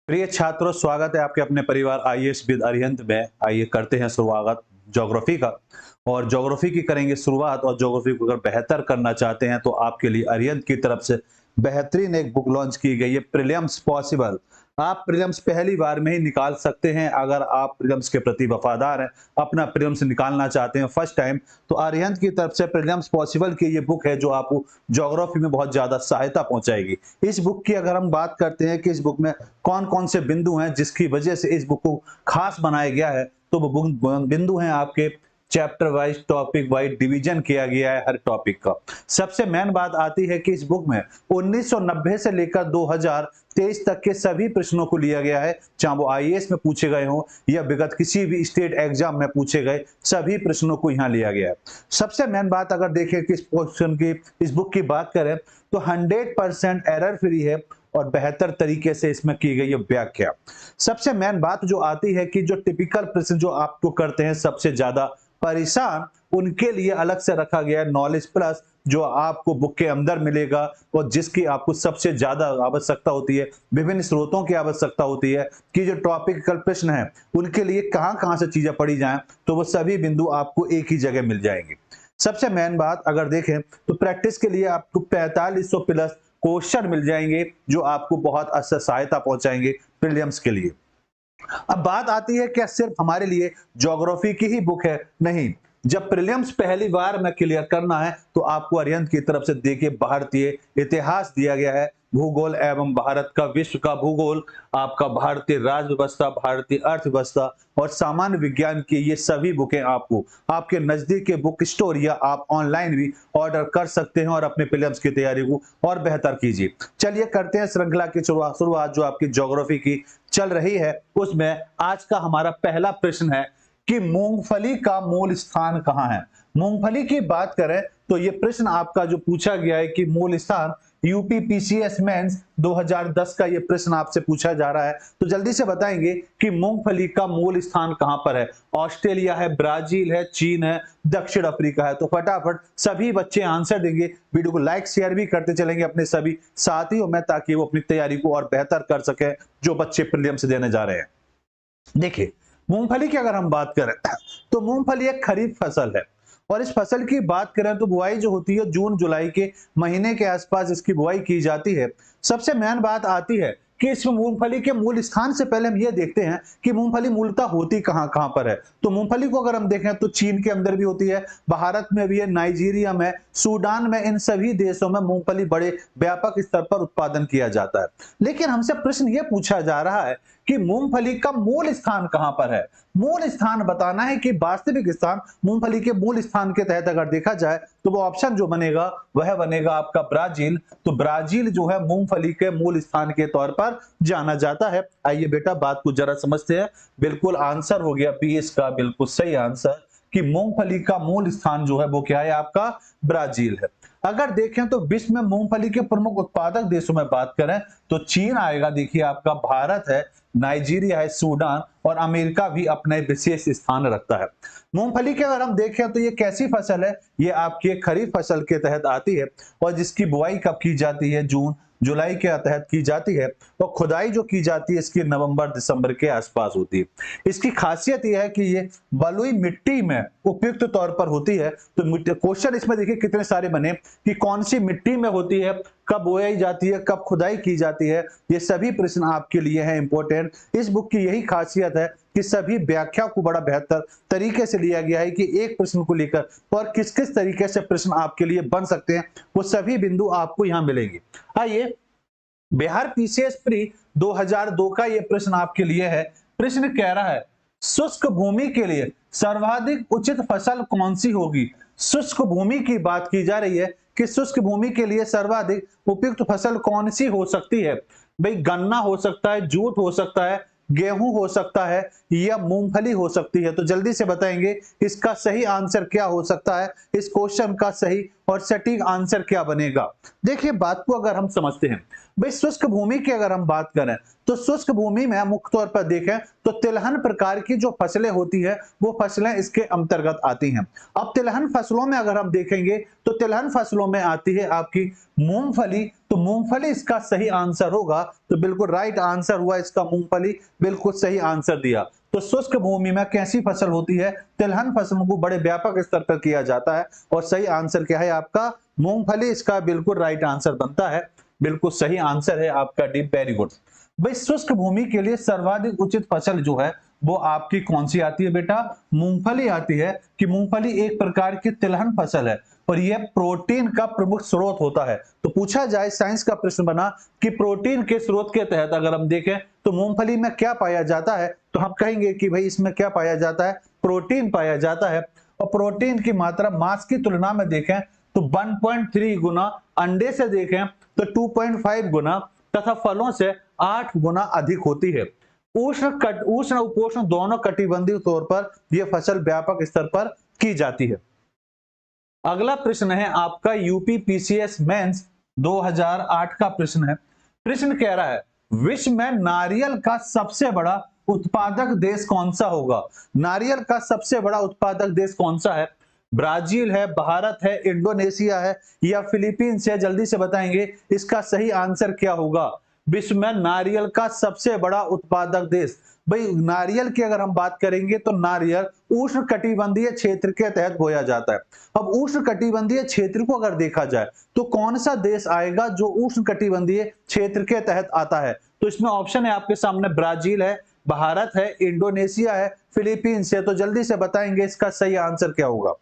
प्रिय छात्रों, स्वागत है आपके अपने परिवार आईएएस विद अरिहंत में। आइए करते हैं शुरुआत ज्योग्राफी का। और ज्योग्राफी की करेंगे शुरुआत। और ज्योग्राफी को अगर बेहतर करना चाहते हैं तो आपके लिए अरिहंत की तरफ से बेहतरीन एक बुक लॉन्च की गई है, प्रीलिम्स पॉसिबल। आप प्रीलिम्स पहली बार में ही निकाल सकते हैं अगर आप प्रीलिम्स के प्रति वफादार हैं, अपना प्रीलिम्स निकालना चाहते हैं फर्स्ट टाइम, तो अरिहंत की तरफ से प्रीलिम्स पॉसिबल की ये बुक है जो आपको ज्योग्राफी में बहुत ज्यादा सहायता पहुंचाएगी। इस बुक की अगर हम बात करते हैं कि इस बुक में कौन कौन से बिंदु हैं जिसकी वजह से इस बुक को खास बनाया गया है, तो वो बिंदु हैं आपके chapter wise, topic wise division किया गया है हर टॉपिक का। सबसे मेन बात आती है कि इस बुक में 1990 से लेकर 2023 तक के सभी प्रश्नों को लिया गया है, चाहे वो आईएएस में पूछे गए हों या विगत किसी भी स्टेट एग्जाम में पूछे गए सभी प्रश्नों को यहाँ लिया गया है। सबसे मेन बात अगर देखें कि इस क्वेश्चन की, इस बुक की बात करें तो 100% एरर फ्री है और बेहतर तरीके से इसमें की गई है व्याख्या। सबसे मेन बात जो आती है कि जो टिपिकल प्रश्न जो आपको करते हैं सबसे ज्यादा परेशान, उनके लिए अलग से रखा गया है नॉलेज प्लस, जो आपको बुक के अंदर मिलेगा और जिसकी आपको सबसे ज्यादा आवश्यकता होती है, विभिन्न स्रोतों की आवश्यकता होती है कि जो टॉपिकल प्रश्न है उनके लिए कहां कहां से चीजें पढ़ी जाएं, तो वो सभी बिंदु आपको एक ही जगह मिल जाएंगे। सबसे मेन बात अगर देखें तो प्रैक्टिस के लिए आपको 4500 प्लस क्वेश्चन मिल जाएंगे जो आपको बहुत अच्छा सहायता पहुंचाएंगे प्रीलिम्स के लिए। अब बात आती है क्या सिर्फ हमारे लिए ज्योग्राफी की ही बुक है? नहीं, जब प्रीलिम्स पहली बार में क्लियर करना है तो आपको अरिहंत की तरफ से देखिए भारतीय इतिहास दिया गया है, भूगोल एवं भारत का, विश्व का भूगोल, आपका भारतीय राज्य व्यवस्था, भारतीय अर्थव्यवस्था और सामान्य विज्ञान की ये सभी बुकें आपको आपके नजदीक के बुक स्टोर या आप ऑनलाइन भी ऑर्डर कर सकते हैं और अपने प्रीलिम्स की तैयारी को और बेहतर कीजिए। चलिए करते हैं श्रृंखला की शुरुआत जो आपकी ज्योग्राफी की चल रही है। उसमें आज का हमारा पहला प्रश्न है कि मूंगफली का मूल स्थान कहां है। मूंगफली की बात करें तो यह प्रश्न आपका जो पूछा गया है कि मूल स्थान, यूपी पीसीएस मेंस 2010 का यह प्रश्न आपसे पूछा जा रहा है, तो जल्दी से बताएंगे कि मूंगफली का मूल स्थान कहां पर है। ऑस्ट्रेलिया है, ब्राजील है, चीन है, दक्षिण अफ्रीका है। तो फटाफट सभी बच्चे आंसर देंगे। वीडियो को लाइक शेयर भी करते चलेंगे अपने सभी साथियों में ताकि वो अपनी तैयारी को और बेहतर कर सके जो बच्चे प्रीलिम्स देने जा रहे हैं। देखिए, मूंगफली की अगर हम बात करें तो मूंगफली एक खरीफ फसल है और इस फसल की बात करें तो बुआई जो होती है जून जुलाई के महीने के आसपास इसकी बुआई की जाती है। सबसे मेन बात आती है कि इस मूंगफली के मूल स्थान से पहले हम ये देखते हैं कि मूंगफली मूलतः होती कहां कहां पर है। तो मूंगफली को अगर हम देखें तो चीन के अंदर भी होती है, भारत में भी है, नाइजीरिया में, सूडान में, इन सभी देशों में मूंगफली बड़े व्यापक स्तर पर उत्पादन किया जाता है। लेकिन हमसे प्रश्न ये पूछा जा रहा है कि मूंगफली का मूल स्थान कहां पर है। मूल स्थान बताना है कि वास्तविक स्थान मूंगफली के मूल स्थान के तहत अगर देखा जाए तो वो ऑप्शन जो बनेगा वह बनेगा आपका ब्राजील। तो ब्राजील जो है मूंगफली के मूल स्थान के तौर पर जाना जाता है। आइए बेटा बात को जरा समझते हैं। बिल्कुल आंसर हो गया बी इसका बिल्कुल सही आंसर कि मूंगफली का मूल स्थान जो है वो क्या है, आपका ब्राजील है। अगर देखें तो विश्व में मूंगफली के प्रमुख उत्पादक देशों में बात करें तो चीन आएगा, देखिए आपका भारत है, नाइजीरिया है, सूडान और अमेरिका भी अपने विशेष स्थान रखता है। मूंगफली के अगर हम देखें तो ये कैसी फसल है, ये आपकी खरीफ फसल के तहत आती है और जिसकी बुआई कब की जाती है, जून जुलाई के तहत की जाती है और खुदाई जो की जाती है इसकी नवंबर दिसंबर के आसपास होती है। इसकी खासियत यह है कि ये बलुई मिट्टी में उपयुक्त तौर पर होती है। तो क्वेश्चन इसमें देखिए कितने सारे बने कि कौन सी मिट्टी में होती है, कब बोई जाती है, कब खुदाई की जाती है, ये सभी प्रश्न आपके लिए हैं इंपॉर्टेंट। इस बुक की यही खासियत है कि सभी व्याख्या को बड़ा बेहतर तरीके से लिया गया है कि एक प्रश्न को लेकर और किस किस तरीके से प्रश्न आपके लिए बन सकते हैं वो सभी बिंदु आपको यहां मिलेंगे। आइए, बिहार पीसीएस प्री 2002 का यह प्रश्न आपके लिए है। प्रश्न कह रहा है शुष्क भूमि के लिए सर्वाधिक उचित फसल कौन सी होगी। शुष्क भूमि की बात की जा रही है कि शुष्क भूमि के लिए सर्वाधिक उपयुक्त फसल कौन सी हो सकती है। भाई गन्ना हो सकता है, जूट हो सकता है, गेहूं हो सकता है या मूंगफली हो सकती है। तो जल्दी से बताएंगे इसका सही आंसर क्या हो सकता है, इस क्वेश्चन का सही और सटीक आंसर क्या बनेगा। देखिए बात को अगर हम समझते हैं, भाई शुष्क भूमि की अगर हम बात करें तो शुष्क भूमि में मुख्य तौर पर देखें तो तिलहन प्रकार की जो फसलें होती है वो फसलें इसके अंतर्गत आती हैं। अब तिलहन फसलों में अगर हम देखेंगे तो तिलहन फसलों में आती है आपकी मूंगफली, तो मूंगफली इसका सही आंसर होगा। तो बिल्कुल राइट आंसर हुआ इसका मूंगफली, बिल्कुल सही आंसर दिया। तो शुष्क भूमि में कैसी फसल होती है? तिलहन फसलों को बड़े व्यापक स्तर पर किया जाता है और सही आंसर क्या है आपका? मूंगफली इसका बिल्कुल राइट आंसर बनता है, बिल्कुल सही आंसर है आपका डी। Very good. भाई शुष्क भूमि के लिए सर्वाधिक उचित फसल जो है वो आपकी कौन सी आती है बेटा? मूंगफली आती है। कि मूंगफली एक प्रकार की तिलहन फसल है और यह प्रोटीन का प्रमुख स्रोत होता है। तो पूछा जाए, साइंस का प्रश्न बना कि प्रोटीन के स्रोत के तहत अगर हम देखें तो मूंगफली में क्या पाया जाता है, तो हम कहेंगे कि भाई इसमें क्या पाया जाता है? प्रोटीन पाया जाता है। और प्रोटीन की मात्रा मांस की तुलना में देखें तो 1.3 गुना, अंडे से देखें तो 2.5 गुना तथा फलों से 8 गुना अधिक होती है। उष्ण उपोष्ण दोनों कटिबंधीय तौर पर यह फसल व्यापक स्तर पर की जाती है। अगला प्रश्न है आपका यूपी पीसीएस मेंस 2008 का प्रश्न है। प्रश्न कह रहा है विश्व में नारियल का सबसे बड़ा उत्पादक देश कौन सा होगा? नारियल का सबसे बड़ा उत्पादक देश कौन सा है? ब्राजील है, भारत है, इंडोनेशिया है या फिलीपींस है? जल्दी से बताएंगे इसका सही आंसर क्या होगा। विश्व में नारियल का सबसे बड़ा उत्पादक देश, भाई नारियल की अगर हम बात करेंगे तो नारियल उष्ण कटिबंधीय क्षेत्र के तहत बोया जाता है। अब उष्ण कटिबंधीय क्षेत्र को अगर देखा जाए तो कौन सा देश आएगा जो उष्ण कटिबंधीय क्षेत्र के तहत आता है? तो इसमें ऑप्शन है आपके सामने, ब्राजील है, भारत है, इंडोनेशिया है, फिलीपींस है। तो जल्दी से बताएंगे इसका सही आंसर क्या होगा।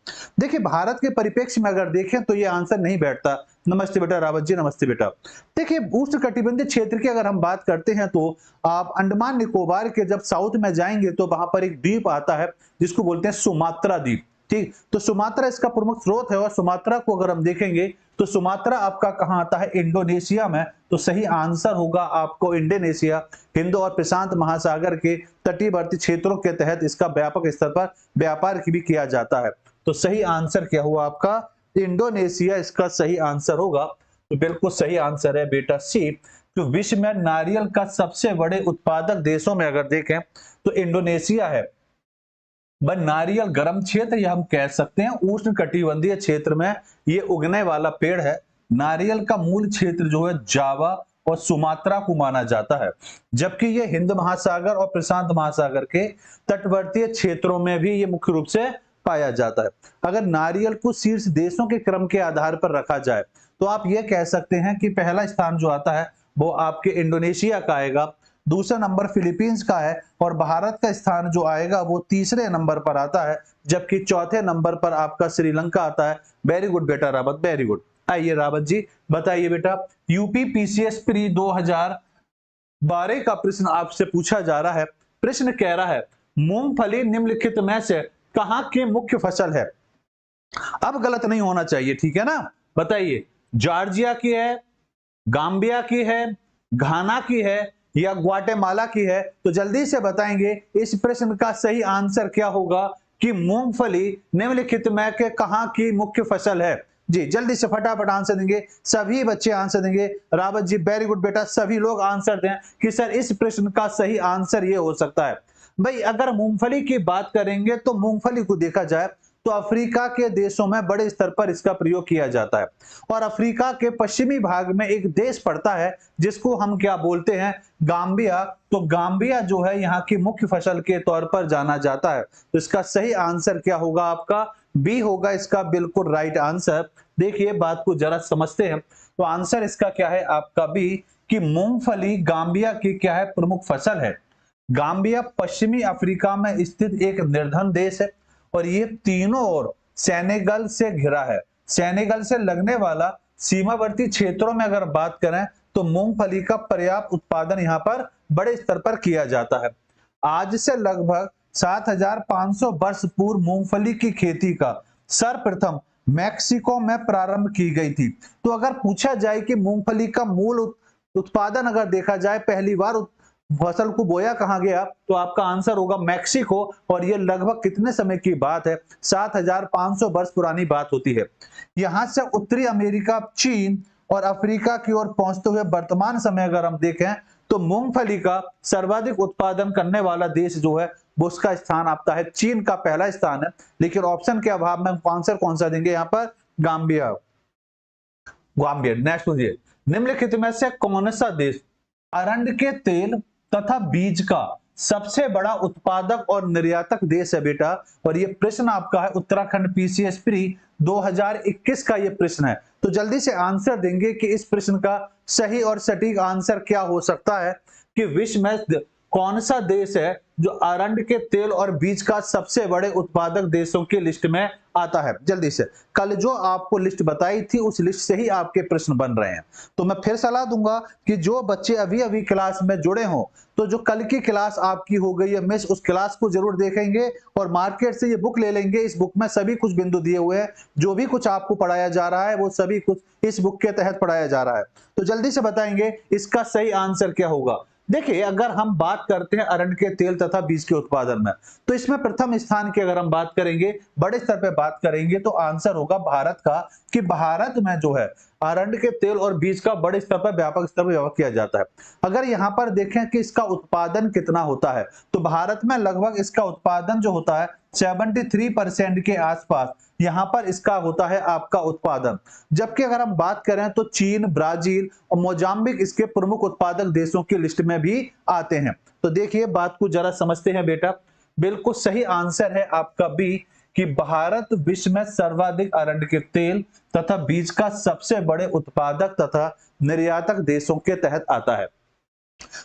देखिए भारत के परिप्रेक्ष्य में अगर देखें तो ये आंसर नहीं बैठता। नमस्ते बेटा रावत जी, नमस्ते बेटा। देखिए उष्ण कटिबंधीय क्षेत्र की अगर हम बात करते हैं तो आप अंडमान निकोबार के जब साउथ में जाएंगे तो वहां पर एक द्वीप आता है जिसको बोलते हैं सुमात्रा द्वीप। ठीक, तो सुमात्रा इसका प्रमुख स्रोत है और सुमात्रा को अगर हम देखेंगे तो सुमात्रा आपका कहां आता है? इंडोनेशिया में। तो सही आंसर होगा आपको इंडोनेशिया। हिंद और प्रशांत महासागर के तटीवर्ती क्षेत्रों के तहत इसका व्यापक स्तर पर व्यापार भी किया जाता है। तो सही आंसर क्या हुआ आपका? इंडोनेशिया इसका सही आंसर होगा। तो बिल्कुल सही आंसर है बेटा सी। तो विश्व में नारियल का सबसे बड़े उत्पादक देशों में अगर देखें तो इंडोनेशिया है। बट नारियल गर्म क्षेत्र या हम कह सकते हैं उष्ण कटिबंधीय क्षेत्र में ये उगने वाला पेड़ है। नारियल का मूल क्षेत्र जो है जावा और सुमात्रा को माना जाता है, जबकि ये हिंद महासागर और प्रशांत महासागर के तटवर्तीय क्षेत्रों में भी ये मुख्य रूप से पाया जाता है। अगर नारियल को शीर्ष देशों के क्रम के आधार पर रखा जाए तो आप ये कह सकते हैं कि पहला स्थान जो आता है वो आपके इंडोनेशिया का आएगा, दूसरा नंबर फिलीपींस का है और भारत का स्थान जो आएगा वो तीसरे नंबर पर आता है, जबकि चौथे नंबर पर आपका श्रीलंका आता है। वेरी गुड बेटा रावत, वेरी गुड। आइए रावत जी बताइए बेटा, यूपी पीसीएस प्री 2012 का प्रश्न आपसे पूछा जा रहा है। प्रश्न कह रहा है मूंगफली निम्नलिखित में से कहां की मुख्य फसल है? अब गलत नहीं होना चाहिए, ठीक है ना? बताइए, जॉर्जिया की है, गाम्बिया की है, घाना की है या ग्वाटेमाला की है? तो जल्दी से बताएंगे इस प्रश्न का सही आंसर क्या होगा कि मूंगफली निम्नलिखित में के कहां की मुख्य फसल है? जी जल्दी से फटाफट आंसर देंगे, सभी बच्चे आंसर देंगे। रावत जी वेरी गुड बेटा, सभी लोग आंसर दें कि सर इस प्रश्न का सही आंसर ये हो सकता है। भाई अगर मूंगफली की बात करेंगे तो मूंगफली को देखा जाए तो अफ्रीका के देशों में बड़े स्तर पर इसका प्रयोग किया जाता है और अफ्रीका के पश्चिमी भाग में एक देश पड़ता है जिसको हम क्या बोलते हैं? गाम्बिया। तो गाम्बिया जो है यहाँ की मुख्य फसल के तौर पर जाना जाता है। तो इसका सही आंसर क्या होगा आपका? बी होगा इसका बिल्कुल राइट आंसर। देखिए बात को जरा समझते हैं। तो आंसर इसका क्या है आपका? बी, कि मूंगफली गाम्बिया की क्या है? प्रमुख फसल है। गाम्बिया पश्चिमी अफ्रीका में स्थित एक निर्धन देश है और ये तीनों ओर सेनेगल से घिरा है। सेनेगल से लगने वाला सीमावर्ती क्षेत्रों में अगर बात करें तो मूंगफली का पर्याप्त उत्पादन यहाँ पर बड़े स्तर पर किया जाता है। आज से लगभग 7500 वर्ष पूर्व मूंगफली की खेती का सर्वप्रथम मैक्सिको में प्रारंभ की गई थी। तो अगर पूछा जाए कि मूंगफली का मूल उत्पादन अगर देखा जाए पहली बार फसल को बोया कहां गया, तो आपका आंसर होगा मैक्सिको। और ये लगभग कितने समय की बात है? 7500 वर्ष पुरानी बात होती है। यहां से उत्तरी अमेरिका, चीन और अफ्रीका की ओर पहुंचते हुए वर्तमान समय अगर हम देखें तो मूंगफली का सर्वाधिक उत्पादन करने वाला देश जो है वो उसका स्थान आता है चीन का पहला स्थान है, लेकिन ऑप्शन के अभाव में आंसर कौन सा देंगे यहाँ पर, गाम्बिया। गाम्बिया। नेक्स्ट मुझे, निम्नलिखित में से कौन सा देश अरंड के तेल तथा बीज का सबसे बड़ा उत्पादक और निर्यातक देश है बेटा? और ये प्रश्न आपका है उत्तराखंड पीसीएस प्री 2021 का ये प्रश्न है। तो जल्दी से आंसर देंगे कि इस प्रश्न का सही और सटीक आंसर क्या हो सकता है कि विश्व में कौन सा देश है जो अरंड के तेल और बीज का सबसे बड़े उत्पादक देशों की लिस्ट में आता है। जल्दी से, कल जो आपको लिस्ट बताई थी उस लिस्ट से ही आपके प्रश्न बन रहे हैं। तो मैं फिर सलाह दूंगा कि जो बच्चे अभी अभी क्लास में जुड़े हों, तो जो कल की क्लास आपकी हो गई है मिस, उस क्लास को जरूर देखेंगे और मार्केट से ये बुक ले लेंगे। इस बुक में सभी कुछ बिंदु दिए हुए हैं, जो भी कुछ आपको पढ़ाया जा रहा है वो सभी कुछ इस बुक के तहत पढ़ाया जा रहा है। तो जल्दी से बताएंगे इसका सही आंसर क्या होगा। देखिए, अगर हम बात करते हैं अरंड के तेल तथा बीज के उत्पादन में, तो इसमें प्रथम स्थान की अगर हम बात करेंगे, बड़े स्तर पे बात करेंगे, तो आंसर होगा भारत का, कि भारत में जो है अरंड के तेल और बीज का बड़े स्तर पर व्यापक स्तर पर व्यवहार किया जाता है। अगर यहाँ पर देखें कि इसका उत्पादन कितना होता है, तो भारत में लगभग इसका उत्पादन जो होता है 73% के आसपास यहां पर इसका होता है आपका उत्पादन। जबकि अगर हम बात करें तो चीन, ब्राजील और मोजाम्बिक इसके प्रमुख उत्पादक देशों की लिस्ट में भी आते हैं। तो देखिए, बात को जरा समझते हैं बेटा। बिल्कुल सही आंसर है आपका बी, कि भारत विश्व में सर्वाधिक अरंड के तेल तथा बीज का सबसे बड़े उत्पादक तथा निर्यातक देशों के तहत आता है।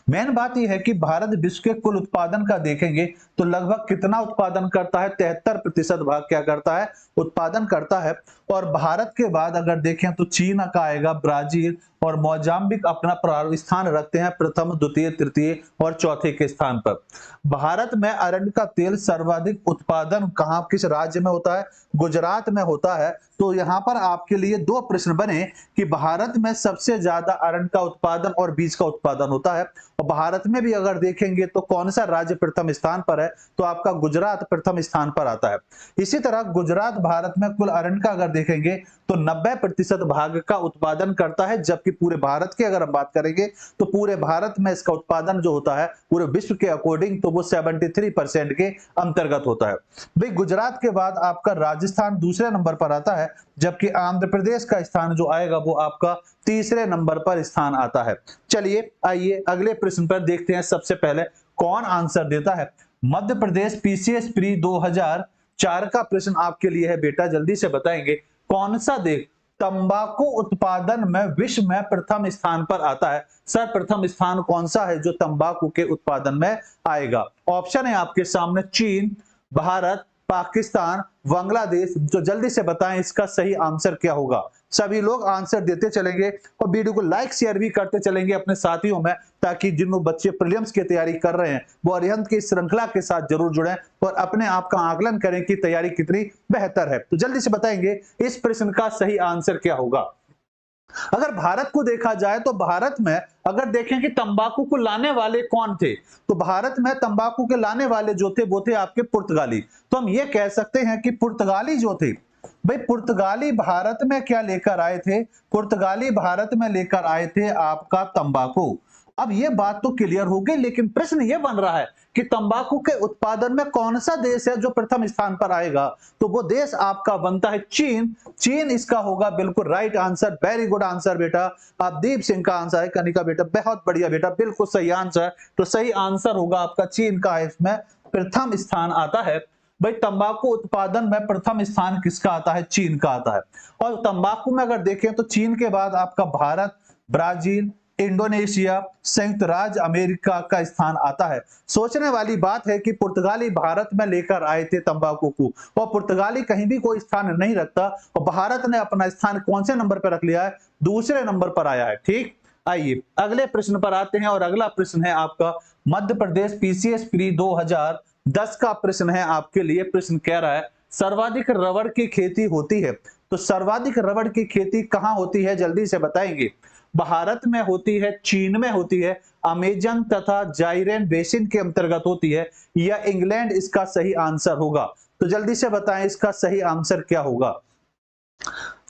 मेन बात यह है कि भारत विश्व के कुल उत्पादन का देखेंगे तो लगभग कितना उत्पादन करता है, 73% भाग क्या करता है, उत्पादन करता है। और भारत के बाद अगर देखें तो चीन का आएगा, ब्राजील और मोजाम्बिक अपना स्थान रखते हैं प्रथम, द्वितीय, तृतीय और चौथे के स्थान पर। भारत में अरंड का तेल सर्वाधिक उत्पादन कहां, किस राज्य में होता है, गुजरात में होता है। तो यहां पर आपके लिए दो प्रश्न बने कि भारत में सबसे ज्यादा अरंड का उत्पादन और बीज का उत्पादन होता है, और भारत में भी अगर देखेंगे तो कौन सा राज्य प्रथम स्थान पर है, तो आपका गुजरात प्रथम स्थान पर आता है। इसी तरह गुजरात भारत में कुल अरंड का अगर देखेंगे तो 90% भाग का उत्पादन करता है, जबकि पूरे भारत की अगर हम बात करेंगे तो पूरे भारत में इसका उत्पादन जो होता है पूरे विश्व के अकॉर्डिंग तो वो 73% के अंतर्गत होता है। भाई, गुजरात के बाद आपका राजस्थान दूसरे नंबर पर आता है, जबकि आंध्र प्रदेश का स्थान जो आएगा वो आपका तीसरे नंबर पर स्थान आता है। चलिए आइए अगले प्रश्न पर देखते हैं। सबसे पहले कौन आंसर देता है? मध्य प्रदेश पीसीएस प्री 2004 का प्रश्न आपके लिए है बेटा, जल्दी से बताएंगे कौन सा देश तंबाकू उत्पादन में विश्व में प्रथम स्थान पर आता है? सर, प्रथम स्थान कौन सा है जो तंबाकू के उत्पादन में आएगा? ऑप्शन है आपके सामने, चीन, भारत, पाकिस्तान, बांग्लादेश। तो जल्दी से बताएं इसका सही आंसर क्या होगा। सभी लोग आंसर देते चलेंगे और वीडियो को लाइक शेयर भी करते चलेंगे अपने साथियों में, ताकि जिन बच्चे प्रीलिम्स की तैयारी कर रहे हैं वो अरिहंत की श्रृंखला के साथ जरूर जुड़ें और अपने आप का आकलन करें कि तैयारी कितनी बेहतर है। तो जल्दी से बताएंगे इस प्रश्न का सही आंसर क्या होगा। अगर भारत को देखा जाए तो भारत में अगर देखें कि तंबाकू को लाने वाले कौन थे, तो भारत में तंबाकू के लाने वाले जो थे वो थे आपके पुर्तगाली। तो हम ये कह सकते हैं कि पुर्तगाली जो थे, भाई पुर्तगाली भारत में क्या लेकर आए थे? पुर्तगाली भारत में लेकर आए थे आपका तंबाकू। अब ये बात तो क्लियर हो गई, लेकिन प्रश्न ये बन रहा है कि तंबाकू के उत्पादन में कौन सा देश है जो प्रथम स्थान पर आएगा? तो वो देश आपका बनता है चीन। चीन इसका होगा बिल्कुल right answer. Very good answer बेटा, आप दीप सिंह का आंसर है, कनिका बेटा बहुत बढ़िया बेटा, बिल्कुल सही आंसर। तो सही आंसर होगा आपका चीन का, इसमें प्रथम स्थान आता है। भाई, तंबाकू उत्पादन में प्रथम स्थान किसका आता है? चीन का आता है। और तंबाकू में अगर देखें तो चीन के बाद आपका भारत, ब्राजील, इंडोनेशिया, संयुक्त राज्य अमेरिका का स्थान आता है। सोचने वाली बात है कि पुर्तगाली भारत में लेकर आए थे तंबाकू को, और पुर्तगाली कहीं भी कोई स्थान नहीं रखता, और भारत ने अपना स्थान कौन से नंबर पर रख लिया है? दूसरे नंबर पर आया है। ठीक, आइए अगले प्रश्न पर आते हैं, और अगला प्रश्न है आपका मध्य प्रदेश पीसीएस प्री 2010 का प्रश्न है आपके लिए। प्रश्न कह रहा है सर्वाधिक रबड़ की खेती होती है, तो सर्वाधिक रबड़ की खेती कहां होती है? जल्दी से बताएंगे। भारत में होती है, चीन में होती है, अमेजन तथा जाइरेन बेसिन के अंतर्गत होती है, या इंग्लैंड इसका सही आंसर होगा? तो जल्दी से बताएं इसका सही आंसर क्या होगा।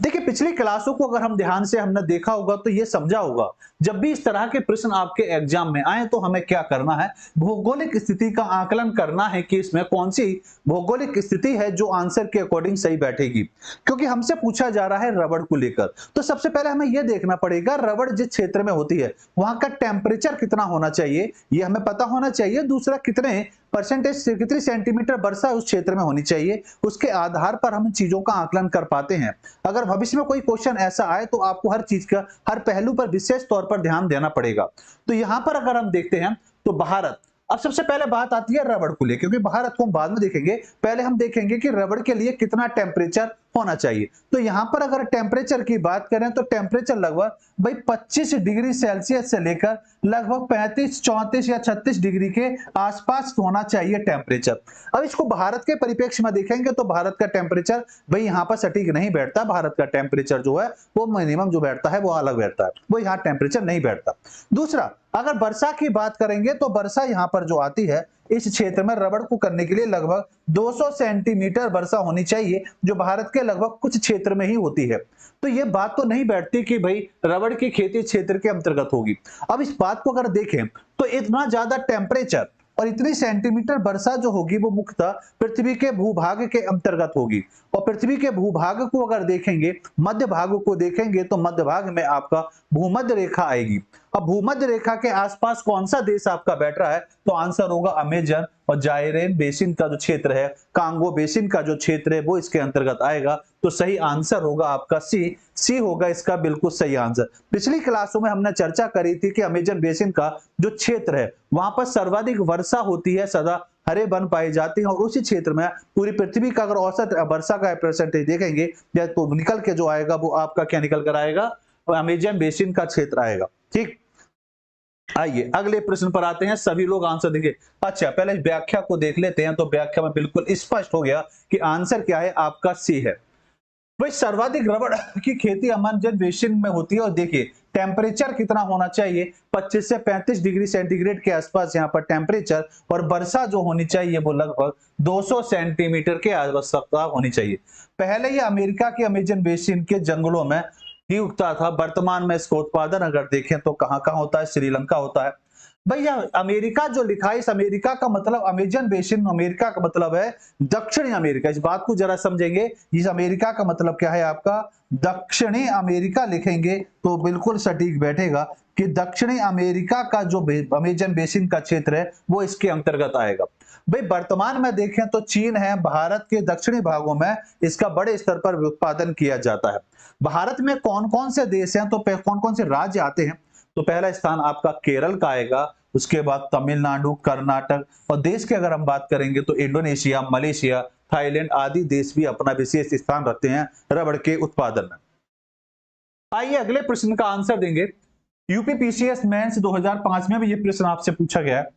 देखिए पिछली क्लासों को अगर हम ध्यान से हमने देखा होगा तो ये समझा होगा, जब भी इस तरह के प्रश्न आपके एग्जाम में आए तो हमें क्या करना है, भौगोलिक स्थिति का आकलन करना है कि इसमें कौन सी भौगोलिक स्थिति है जो आंसर के अकॉर्डिंग सही बैठेगी। क्योंकि हमसे पूछा जा रहा है रबड़ को लेकर, तो सबसे पहले हमें यह देखना पड़ेगा रबड़ जिस क्षेत्र में होती है वहां का टेम्परेचर कितना होना चाहिए, ये हमें पता होना चाहिए। दूसरा, कितने परसेंटेज कितनी सेंटीमीटर वर्षा उस क्षेत्र में होनी चाहिए, उसके आधार पर हम चीजों का आकलन कर पाते हैं। अगर भविष्य में कोई क्वेश्चन ऐसा आए तो आपको हर चीज का, हर पहलू पर विशेष तौर पर ध्यान देना पड़ेगा। तो यहां पर अगर हम देखते हैं तो भारत, अब सबसे पहले बात आती है रबड़ को लेकर, क्योंकि भारत को हम बाद में देखेंगे, पहले हम देखेंगे कि रबड़ के लिए कितना टेम्परेचर होना चाहिए। तो यहां पर अगर टेम्परेचर की बात करें तो टेम्परेचर लगभग भाई 25 डिग्री सेल्सियस से लेकर लगभग 35, 34 या 36 डिग्री के आसपास होना चाहिए टेम्परेचर। अब इसको भारत के परिप्रेक्ष्य में देखेंगे तो भारत का टेम्परेचर भाई यहाँ पर सटीक नहीं बैठता। भारत का टेम्परेचर जो है वो मिनिमम जो बैठता है वो अलग बैठता है, वो यहाँ टेम्परेचर नहीं बैठता। दूसरा, अगर वर्षा की बात करेंगे तो वर्षा यहाँ पर जो आती है इस क्षेत्र में रबड़ को करने के लिए लगभग 200 सेंटीमीटर वर्षा होनी चाहिए, जो भारत के लगभग कुछ क्षेत्र में ही होती है। तो ये बात तो नहीं बैठती कि भाई रबड़ की खेती क्षेत्र के अंतर्गत होगी। अब इस बात को अगर देखें तो इतना ज्यादा टेम्परेचर और इतनी सेंटीमीटर वर्षा जो होगी वो मुख्यतः पृथ्वी के भूभाग के अंतर्गत होगी। और पृथ्वी के भूभाग को अगर देखेंगे, मध्य भाग को देखेंगे तो मध्य भाग में आपका भूमध्य रेखा आएगी। अब भूमध्य रेखा के आसपास कौन सा देश आपका बैठ रहा है, तो आंसर होगा अमेजन और जायरेन बेसिन का जो क्षेत्र है, कांगो बेसिन का जो क्षेत्र है वो इसके अंतर्गत आएगा। तो सही आंसर होगा आपका सी होगा इसका बिल्कुल सही आंसर। पिछली क्लासों में हमने चर्चा करी थी कि अमेजन बेसिन का जो क्षेत्र है वहां पर सर्वाधिक वर्षा होती है, सदा हरे वन पाए जाते हैं, और उसी क्षेत्र में पूरी पृथ्वी का अगर औसत वर्षा का परसेंटेज देखेंगे तो निकल के जो आएगा वो आपका क्या निकल कर आएगा, अमेजन बेसिन का क्षेत्र आएगा। ठीक, आइए अगले प्रश्न पर आते हैं। सभी लोग आंसर देंगे। अच्छा, पहले व्याख्या को देख लेते हैं। तो व्याख्या में बिल्कुल स्पष्ट हो गया कि आंसर क्या है, आपका सी है। भाई सर्वाधिक रबड़ की खेती अमेजन बेसिन में होती है। और देखिए टेम्परेचर कितना होना चाहिए, 25 से 35 डिग्री सेंटीग्रेड के आसपास यहाँ पर टेम्परेचर, और वर्षा जो होनी चाहिए वो लगभग 200 सेंटीमीटर के आवश्यकता होनी चाहिए। पहले ये अमेरिका के अमेजन बेसिन के जंगलों में ही उगता था। वर्तमान में इसका उत्पादन अगर देखें तो कहां कहां होता है, श्रीलंका होता है। भैया अमेरिका जो लिखा है, इस अमेरिका का मतलब अमेजन बेसिन, अमेरिका का मतलब है दक्षिणी अमेरिका। इस बात को जरा समझेंगे, इस अमेरिका का मतलब क्या है आपका दक्षिणी अमेरिका लिखेंगे तो बिल्कुल सटीक बैठेगा कि दक्षिणी अमेरिका का जो अमेजन बेसिन का क्षेत्र है वो इसके अंतर्गत आएगा। भाई वर्तमान में देखें तो चीन है, भारत के दक्षिणी भागों में इसका बड़े स्तर पर उत्पादन किया जाता है। भारत में कौन कौन से देश हैं, तो कौन कौन से राज्य आते हैं, तो पहला स्थान आपका केरल का आएगा, उसके बाद तमिलनाडु, कर्नाटक, और देश की अगर हम बात करेंगे तो इंडोनेशिया, मलेशिया, थाईलैंड आदि देश भी अपना विशेष स्थान रखते हैं रबड़ के उत्पादन में। आइए अगले प्रश्न का आंसर देंगे। यूपीपीसीएस मेंस 2005 में भी ये प्रश्न आपसे पूछा गया है,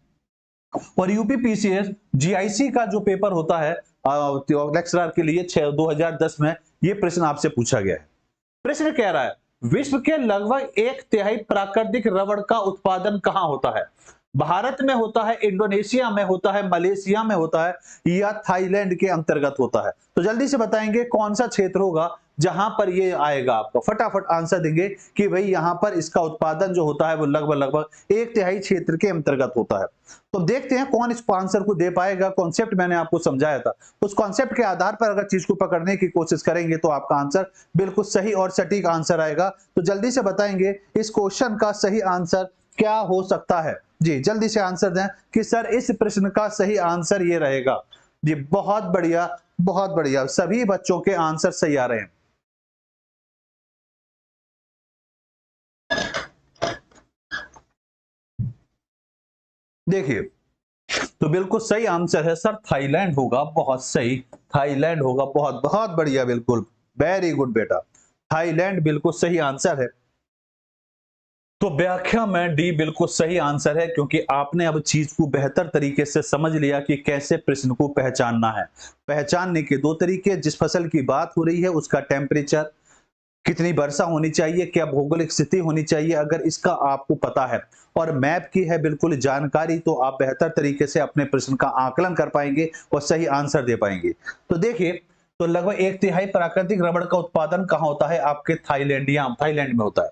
और यूपीपीसीएस जीआईसी का जो पेपर होता है लेक्चरर के लिए 2010 में ये प्रश्न आपसे पूछा गया है। प्रश्न कह रहा है विश्व के लगभग 1/3 प्राकृतिक रबड़ का उत्पादन कहां होता है। भारत में होता है, इंडोनेशिया में होता है, मलेशिया में होता है, या थाईलैंड के अंतर्गत होता है। तो जल्दी से बताएंगे कौन सा क्षेत्र होगा जहां पर ये आएगा। आपका फटाफट आंसर देंगे कि भाई यहां पर इसका उत्पादन जो होता है वो लगभग 1/3 क्षेत्र के अंतर्गत होता है। तो देखते हैं कौन इस आंसर को दे पाएगा। कॉन्सेप्ट मैंने आपको समझाया था, उस कॉन्सेप्ट के आधार पर अगर चीज को पकड़ने की कोशिश करेंगे तो आपका आंसर बिल्कुल सही और सटीक आंसर आएगा। तो जल्दी से बताएंगे इस क्वेश्चन का सही आंसर क्या हो सकता है। जी जल्दी से आंसर दें कि सर इस प्रश्न का सही आंसर ये रहेगा। जी बहुत बढ़िया, बहुत बढ़िया, सभी बच्चों के आंसर सही आ रहे हैं। देखिए तो बिल्कुल सही आंसर है सर, थाईलैंड होगा। बहुत सही, थाईलैंड होगा। बहुत बहुत बढ़िया, बिल्कुल वेरी गुड बेटा, थाईलैंड बिल्कुल सही आंसर है। तो व्याख्या में डी बिल्कुल सही आंसर है, क्योंकि आपने अब चीज को बेहतर तरीके से समझ लिया कि कैसे प्रश्न को पहचानना है। पहचानने के दो तरीके, जिस फसल की बात हो रही है उसका टेम्परेचर, कितनी वर्षा होनी चाहिए, क्या भौगोलिक स्थिति होनी चाहिए, अगर इसका आपको पता है और मैप की है बिल्कुल जानकारी, तो आप बेहतर तरीके से अपने प्रश्न का आकलन कर पाएंगे और सही आंसर दे पाएंगे। तो देखिए तो लगभग 1/3 प्राकृतिक रबड़ का उत्पादन कहाँ होता है? आपके थाईलैंड में होता है।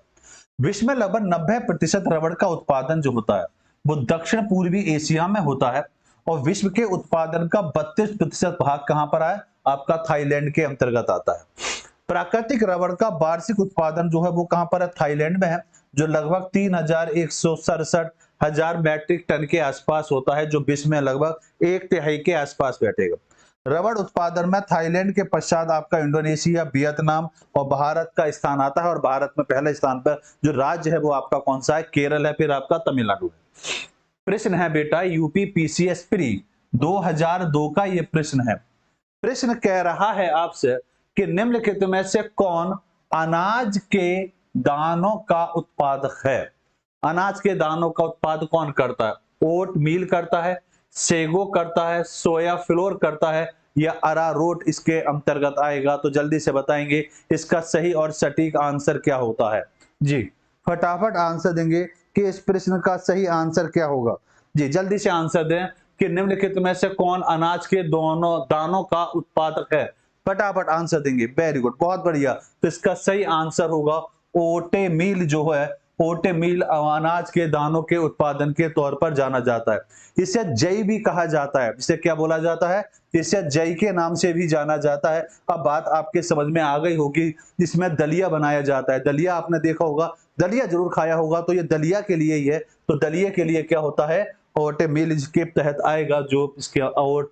विश्व में लगभग 90% रबड़ का उत्पादन जो होता है वो दक्षिण पूर्वी एशिया में होता है, और विश्व के उत्पादन का 32% भाग कहां पर है? आपका थाईलैंड के अंतर्गत आता है। प्राकृतिक रबड़ का वार्षिक उत्पादन जो है वो कहां पर है? थाईलैंड में है, जो लगभग 3,167,000 मैट्रिक टन के आसपास होता है, जो विश्व में लगभग 1/3 के आसपास बैठेगा। रबड़ उत्पादन में थाईलैंड के पश्चात आपका इंडोनेशिया, वियतनाम और भारत का स्थान आता है, और भारत में पहले स्थान पर जो राज्य है वो आपका कौन सा है? केरल है, फिर आपका तमिलनाडु है। प्रश्न है बेटा यूपी पीसीएस प्री 2002 का ये प्रश्न है। प्रश्न कह रहा है आपसे कि निम्नलिखित में से कौन अनाज के दानों का उत्पादक है? अनाज के दानों का उत्पादन कौन करता है? ओट मील करता है, सेगो करता है, सोया फ्लोर करता है, या अरारोट इसके अंतर्गत आएगा? तो जल्दी से बताएंगे इसका सही और सटीक आंसर क्या होता है। जी फटाफट आंसर देंगे कि इस प्रश्न का सही आंसर क्या होगा। जी जल्दी से आंसर दें कि निम्नलिखित में से कौन अनाज के दोनों दानों का उत्पादक है? फटाफट आंसर देंगे। वेरी गुड, बहुत बढ़िया। तो इसका सही आंसर होगा ओटे मील जो है, ओटे मील अनाज के दानों के उत्पादन के तौर पर जाना जाता है। इसे जई भी कहा जाता है। इसे क्या बोला जाता है? इसे जई के नाम से भी जाना जाता है। अब बात आपके समझ में आ गई होगी। इसमें दलिया बनाया जाता है। दलिया आपने देखा होगा, दलिया जरूर खाया होगा, तो ये दलिया के लिए ही है। तो दलिया के लिए क्या होता है? ओटे मील इसके तहत आएगा, जो इसके ओट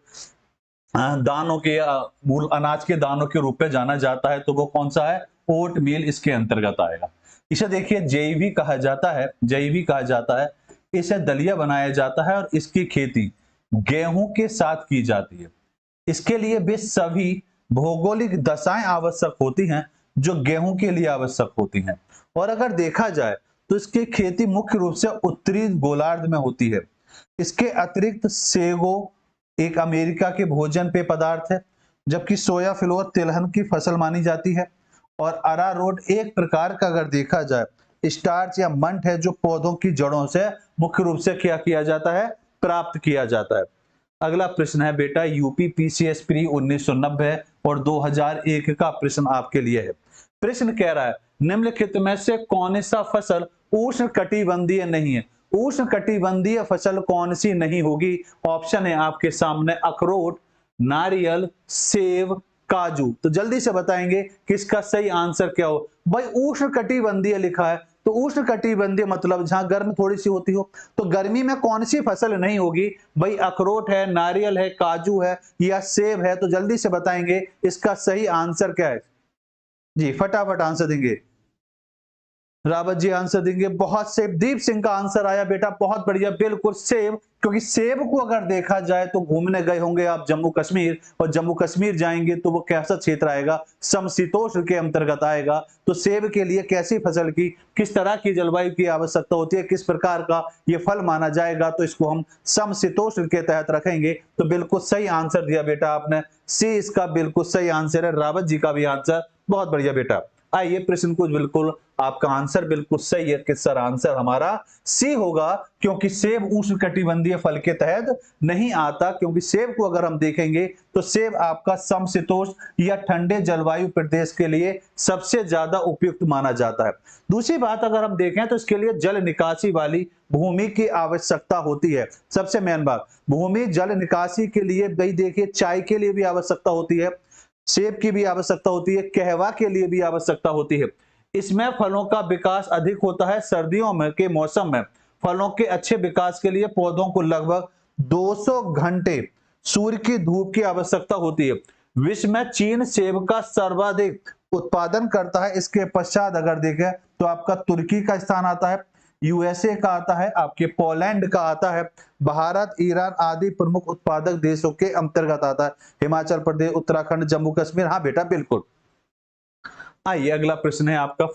दानों के मूल अनाज के दानों के रूप में जाना जाता है। तो वो कौन सा है? ओट मील इसके अंतर्गत आएगा। इसे देखिए जई भी कहा जाता है, जई भी कहा जाता है। इसे दलिया बनाया जाता है और इसकी खेती गेहूं के साथ की जाती है। इसके लिए वे सभी भौगोलिक दशाएं आवश्यक होती हैं जो गेहूं के लिए आवश्यक होती हैं। और अगर देखा जाए तो इसकी खेती मुख्य रूप से उत्तरी गोलार्ध में होती है। इसके अतिरिक्त सेगो एक अमेरिका के भोजन पेय पदार्थ है, जबकि सोया फ्लोर तिलहन की फसल मानी जाती है, और अरारोट एक प्रकार का अगर देखा जाए स्टार्च या मंट है, जो पौधों की जड़ों से मुख्य रूप से क्या किया जाता है? प्राप्त किया जाता है। अगला प्रश्न है बेटा यूपी पीसीएस प्री 1990 और 2001 का प्रश्न आपके लिए है। प्रश्न कह रहा है निम्नलिखित में से कौन सा फसल उष्ण कटिबंधीय नहीं है? उष्ण कटिबंधीय फसल कौन सी नहीं होगी? ऑप्शन है आपके सामने अखरोट, नारियल, सेब, काजू। तो जल्दी से बताएंगे कि इसका सही आंसर क्या हो। भाई उष्ण कटिबंधीय लिखा है, तो उष्ण कटिबंधीय मतलब जहां गर्म थोड़ी सी होती हो, तो गर्मी में कौन सी फसल नहीं होगी? भाई अखरोट है, नारियल है, काजू है, या सेब है। तो जल्दी से बताएंगे इसका सही आंसर क्या है। जी फटाफट आंसर देंगे। रावत जी आंसर देंगे। बहुत सेब, दीप सिंह का आंसर आया बेटा, बहुत बढ़िया, बिल्कुल सेब। क्योंकि सेब को अगर देखा जाए तो घूमने गए होंगे आप जम्मू कश्मीर, और जम्मू कश्मीर जाएंगे तो वो कैसा क्षेत्र आएगा? समशीतोष्ण के अंतर्गत आएगा। तो सेब के लिए कैसी फसल की, किस तरह की जलवायु की आवश्यकता होती है, किस प्रकार का ये फल माना जाएगा, तो इसको हम समशीतोष्ण के तहत रखेंगे। तो बिल्कुल सही आंसर दिया बेटा आपने, सी इसका बिल्कुल सही आंसर है। रावत जी का भी आंसर बहुत बढ़िया बेटा। आइए प्रश्न को बिल्कुल आपका आंसर बिल्कुल सही है कि सर आंसर हमारा सी होगा, क्योंकि सेब उष्णकटिबंधीय फल के तहत नहीं आता। क्योंकि सेब को अगर हम देखेंगे तो सेब आपका समशीतोष्ण या ठंडे जलवायु प्रदेश के लिए सबसे ज्यादा उपयुक्त माना जाता है। दूसरी बात अगर हम देखें तो इसके लिए जल निकासी वाली भूमि की आवश्यकता होती है। सबसे मेन बात, भूमि जल निकासी के लिए भाई देखिए चाय के लिए भी आवश्यकता होती है, सेब की भी आवश्यकता होती है, कहवा के लिए भी आवश्यकता होती है। इसमें फलों का विकास अधिक होता है सर्दियों में के मौसम में। फलों के अच्छे विकास के लिए पौधों को लगभग 200 घंटे सूर्य की धूप की आवश्यकता होती है। विश्व में चीन सेब का सर्वाधिक उत्पादन करता है। इसके पश्चात अगर देखें तो आपका तुर्की का स्थान आता है, यूएसए का आता है, आपके पोलैंड का आता है, भारत, ईरान आदि प्रमुख उत्पादक देशों के अंतर्गत आता है। हिमाचल प्रदेश, उत्तराखंड, जम्मू कश्मीर। हाँ बेटा बिल्कुल। आइए अगला प्रश्न है आपका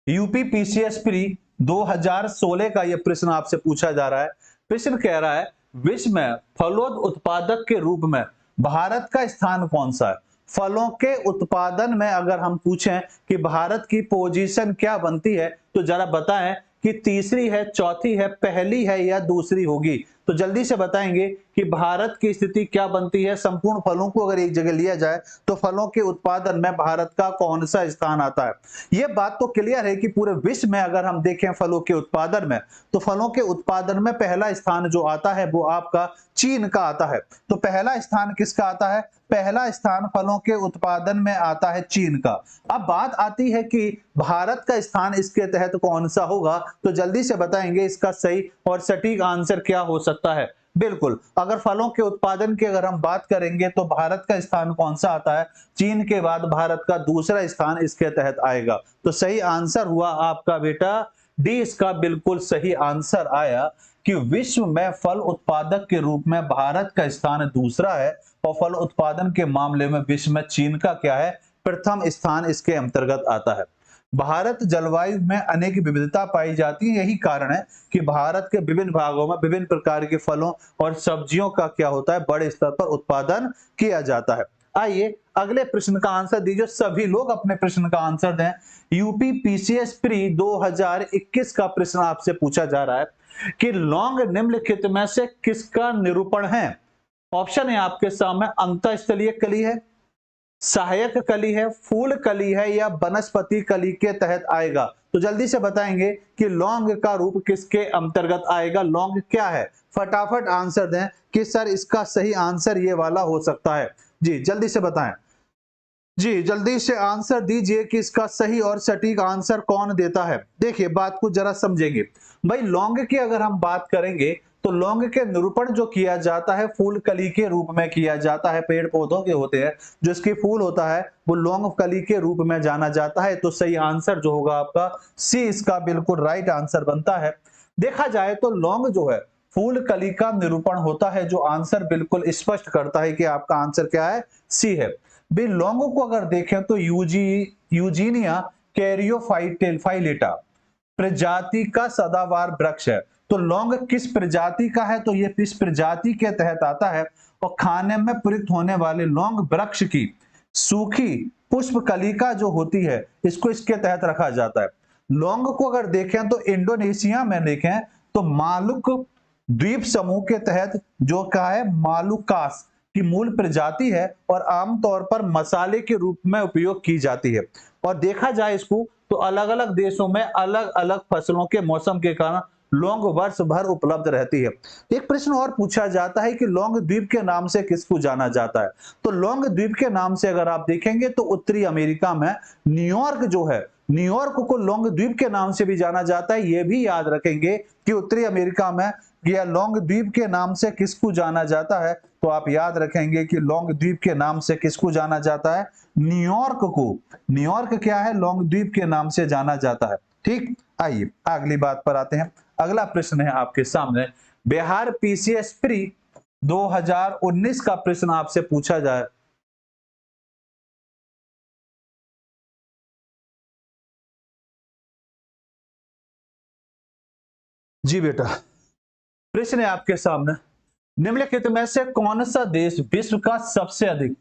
यूपी पीसीएस प्री 2016 का यह प्रश्न आपसे पूछा जा रहा है। प्रश्न कह रहा है विश्व में फलों उत्पादक के रूप में भारत का स्थान कौन सा है? फलों के उत्पादन में अगर हम पूछें कि भारत की पोजीशन क्या बनती है, तो जरा बताएं कि तीसरी है, चौथी है, पहली है या दूसरी होगी। तो जल्दी से बताएंगे कि भारत की स्थिति क्या बनती है। संपूर्ण फलों को अगर एक जगह लिया जाए तो फलों के उत्पादन में भारत का कौन सा स्थान आता है। यह बात तो क्लियर है कि पूरे विश्व में अगर हम देखें फलों के उत्पादन में, तो फलों के उत्पादन में पहला स्थान जो आता है वो आपका चीन का आता है। तो पहला स्थान किसका आता है? पहला स्थान फलों के उत्पादन में आता है चीन का। अब बात आती है कि भारत का स्थान इसके तहत कौन सा होगा, तो जल्दी से बताएंगे इसका सही और सटीक आंसर क्या हो सकता है। बिल्कुल, अगर फलों के उत्पादन की अगर हम बात करेंगे तो भारत का स्थान कौन सा आता है? चीन के बाद भारत का दूसरा स्थान इसके तहत आएगा। तो सही आंसर हुआ आपका बेटा डी, इसका बिल्कुल सही आंसर आया कि विश्व में फल उत्पादक के रूप में भारत का स्थान दूसरा है और फल उत्पादन के मामले में विश्व में चीन का क्या है? प्रथम स्थान इसके अंतर्गत आता है। भारत जलवायु में अनेक विविधता पाई जाती है, यही कारण है कि भारत के विभिन्न भागों में विभिन्न प्रकार के फलों और सब्जियों का क्या होता है? बड़े स्तर पर उत्पादन किया जाता है। आइए अगले प्रश्न का आंसर दीजिए, सभी लोग अपने प्रश्न का आंसर दें। यूपी पीसीएस प्री 2021 का प्रश्न आपसे पूछा जा रहा है कि लौंग निम्नलिखित में से किसका निरूपण है? ऑप्शन है आपके सामने, अंतःस्थलीय कली है, सहायक कली है, फूल कली है या वनस्पति कली के तहत आएगा। तो जल्दी से बताएंगे कि लौंग का रूप किसके अंतर्गत आएगा, लौंग क्या है? फटाफट आंसर दें कि सर इसका सही आंसर ये वाला हो सकता है। जी जल्दी से बताएं, जी जल्दी से आंसर दीजिए कि इसका सही और सटीक आंसर कौन देता है। देखिए बात को जरा समझेंगे भाई, लौंग की अगर हम बात करेंगे तो लौंग के निरूपण जो किया जाता है फूल कली के रूप में किया जाता है। पेड़ पौधों के होते हैं जो इसकी फूल होता है वो लौंग कली के रूप में जाना जाता है। तो सही आंसर जो होगा आपका सी, इसका बिल्कुल राइट आंसर बनता है। देखा जाए तो लौंग जो है फूल कली का निरूपण होता है, जो आंसर बिल्कुल स्पष्ट करता है कि आपका आंसर क्या है, सी है। भी लौंगों को अगर देखें तो यूजीनिया कैरियोफाइलेटा प्रजाति का सदाबहार वृक्ष है। तो लौंग किस प्रजाति का है? तो ये इस प्रजाति के तहत आता है और खाने में प्रयुक्त होने वाले लौंग वृक्ष की सूखी पुष्प कलिका जो होती है इसको इसके तहत रखा जाता है। लौंग को अगर देखें तो इंडोनेशिया में देखें तो मालुक द्वीप समूह के तहत जो का है मालुकास की मूल प्रजाति है और आमतौर पर मसाले के रूप में उपयोग की जाती है। और देखा जाए इसको तो अलग अलग देशों में अलग अलग फसलों के मौसम के कारण लौंग वर्ष भर उपलब्ध रहती है। एक प्रश्न और पूछा जाता है कि लौंग द्वीप के नाम से किसको जाना जाता है? तो लौंग द्वीप के नाम से अगर आप देखेंगे तो उत्तरी अमेरिका में न्यूयॉर्क जो है, न्यूयॉर्क को लौंग द्वीप के नाम से भी जाना जाता है। यह भी याद रखेंगे कि उत्तरी अमेरिका में या लौंग द्वीप के नाम से किसको जाना जाता है। तो आप याद रखेंगे कि लौंग द्वीप के नाम से किसको जाना जाता है? न्यूयॉर्क को। न्यूयॉर्क क्या है? लौंग द्वीप के नाम से जाना जाता है। ठीक, आइए अगली बात पर आते हैं। अगला प्रश्न है आपके सामने, बिहार पीसीएस प्री 2019 का प्रश्न आपसे पूछा जाए। जी बेटा, प्रश्न है आपके सामने, निम्नलिखित में से कौन सा देश विश्व का सबसे अधिक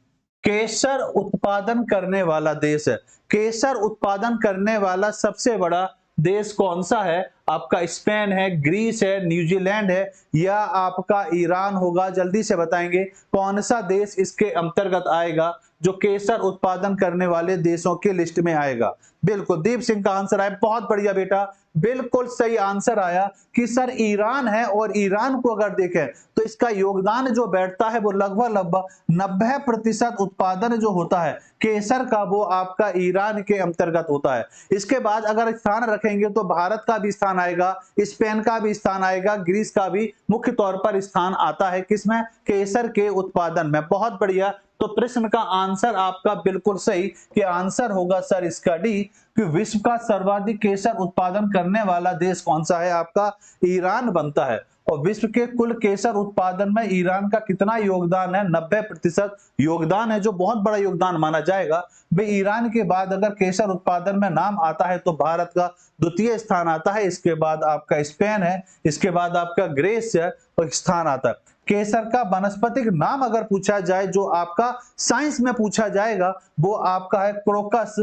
केसर उत्पादन करने वाला देश है? केसर उत्पादन करने वाला सबसे बड़ा देश कौन सा है? आपका स्पेन है, ग्रीस है, न्यूजीलैंड है या आपका ईरान होगा। जल्दी से बताएंगे कौन सा देश इसके अंतर्गत आएगा जो केसर उत्पादन करने वाले देशों की लिस्ट में आएगा। बिल्कुल दीप सिंह का आंसर आया, बहुत बढ़िया बेटा, बिल्कुल सही आंसर आया कि सर ईरान है। और ईरान को अगर देखें तो इसका योगदान जो बैठता है वो लगभग 90% उत्पादन जो होता है केसर का वो आपका ईरान के अंतर्गत होता है। इसके बाद अगर स्थान रखेंगे तो भारत का भी स्थान आएगा, स्पेन का भी स्थान आएगा, ग्रीस का भी मुख्य तौर पर स्थान आता है किसमें? केसर के उत्पादन में। बहुत बढ़िया, तो प्रश्न का आंसर आपका बिल्कुल सही कि आंसर होगा सर इसका डी, कि विश्व का सर्वाधिक केसर उत्पादन करने वाला देश कौन सा है? आपका ईरान बनता है। और विश्व के कुल केसर उत्पादन में ईरान का कितना योगदान है? 90% योगदान है, जो बहुत बड़ा योगदान माना जाएगा। भाई ईरान के बाद अगर केसर उत्पादन में नाम आता है तो भारत का द्वितीय स्थान आता है, इसके बाद आपका स्पेन है, इसके बाद आपका ग्रीस है और स्थान आता है। केसर का वनस्पतिक नाम अगर पूछा जाए जो आपका साइंस में पूछा जाएगा वो आपका है क्रोकस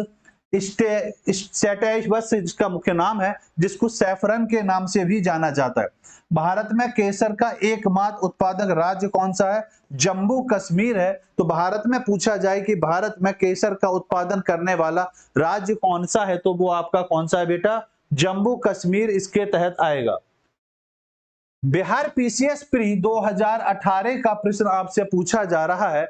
स्टेटाइबस जिसका मुख्य नाम है, जिसको सैफरन के नाम से भी जाना जाता है। भारत में केसर का एकमात्र उत्पादक राज्य कौन सा है? जम्मू कश्मीर है। तो भारत में पूछा जाए कि भारत में केसर का उत्पादन करने वाला राज्य कौन सा है, तो वो आपका कौन सा है बेटा? जम्मू कश्मीर इसके तहत आएगा। बिहार पीसीएस प्री 2018 का प्रश्न आपसे पूछा जा रहा है,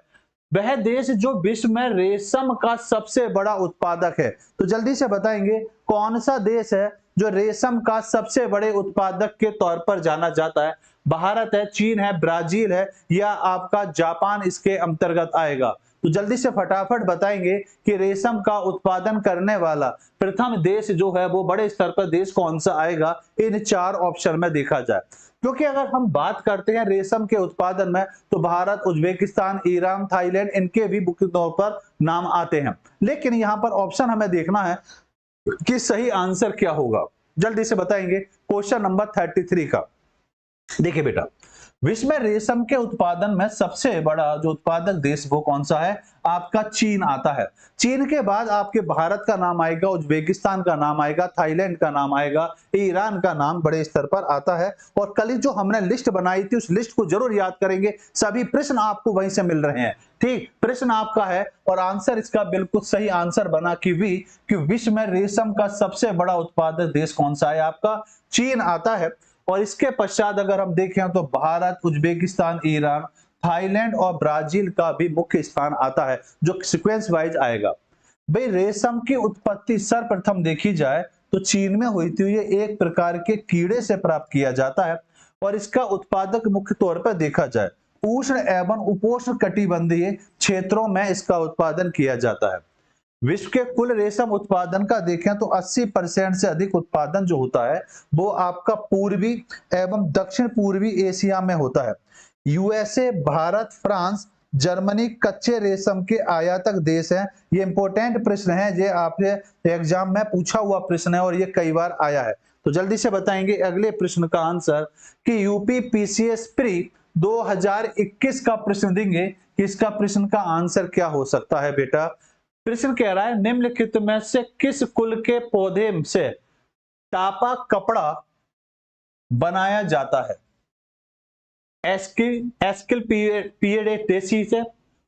वह देश जो विश्व में रेशम का सबसे बड़ा उत्पादक है। तो जल्दी से बताएंगे कौन सा देश है जो रेशम का सबसे बड़े उत्पादक के तौर पर जाना जाता है? भारत है, चीन है, ब्राजील है, या आपका जापान इसके अंतर्गत आएगा? तो जल्दी से फटाफट बताएंगे कि रेशम का उत्पादन करने वाला प्रथम देश जो है वो बड़े स्तर पर देश कौन सा आएगा इन चार ऑप्शन में देखा जाए। क्योंकि अगर हम बात करते हैं रेशम के उत्पादन में तो भारत, उज्बेकिस्तान, ईरान, थाईलैंड इनके भी मुख्य तौर पर नाम आते हैं। लेकिन यहाँ पर ऑप्शन हमें देखना है कि सही आंसर क्या होगा। जल्दी से बताएंगे क्वेश्चन नंबर 33 का। देखिए बेटा, विश्व में रेशम के उत्पादन में सबसे बड़ा जो उत्पादक देश वो कौन सा है? आपका चीन आता है। चीन के बाद आपके भारत का नाम आएगा, उज्बेकिस्तान का नाम आएगा, थाईलैंड का नाम आएगा, ईरान का नाम बड़े स्तर पर आता है। और कल जो हमने लिस्ट बनाई थी उस लिस्ट को जरूर याद करेंगे, सभी प्रश्न आपको वहीं से मिल रहे हैं। ठीक, प्रश्न आपका है और आंसर इसका बिल्कुल सही आंसर बना कि विश्व में रेशम का सबसे बड़ा उत्पादक देश कौन सा है? आपका चीन आता है। और इसके पश्चात अगर हम देखें तो भारत, उज्बेकिस्तान, ईरान, थाईलैंड और ब्राजील का भी मुख्य स्थान आता है, जो सीक्वेंस वाइज आएगा। भाई रेशम की उत्पत्ति सर्वप्रथम देखी जाए तो चीन में हुई थी। ये एक प्रकार के कीड़े से प्राप्त किया जाता है और इसका उत्पादक मुख्य तौर पर देखा जाए उष्ण एवं उपोष्ण कटिबंधीय क्षेत्रों में इसका उत्पादन किया जाता है। विश्व के कुल रेशम उत्पादन का देखें तो 80% से अधिक उत्पादन जो होता है वो आपका पूर्वी एवं दक्षिण पूर्वी एशिया में होता है। यूएसए, भारत, फ्रांस, जर्मनी कच्चे रेशम के आयातक देश हैं। ये इंपॉर्टेंट प्रश्न है, ये आपके एग्जाम में पूछा हुआ प्रश्न है और ये कई बार आया है। तो जल्दी से बताएंगे अगले प्रश्न का आंसर कि यूपी पीसीएस प्री 2021 का प्रश्न देंगे कि इसका प्रश्न का आंसर क्या हो सकता है बेटा? प्रश्न कह रहा है निम्नलिखित में से किस कुल के पौधे से टापा कपड़ा बनाया जाता है? एस्किलपिएडेटेसी से,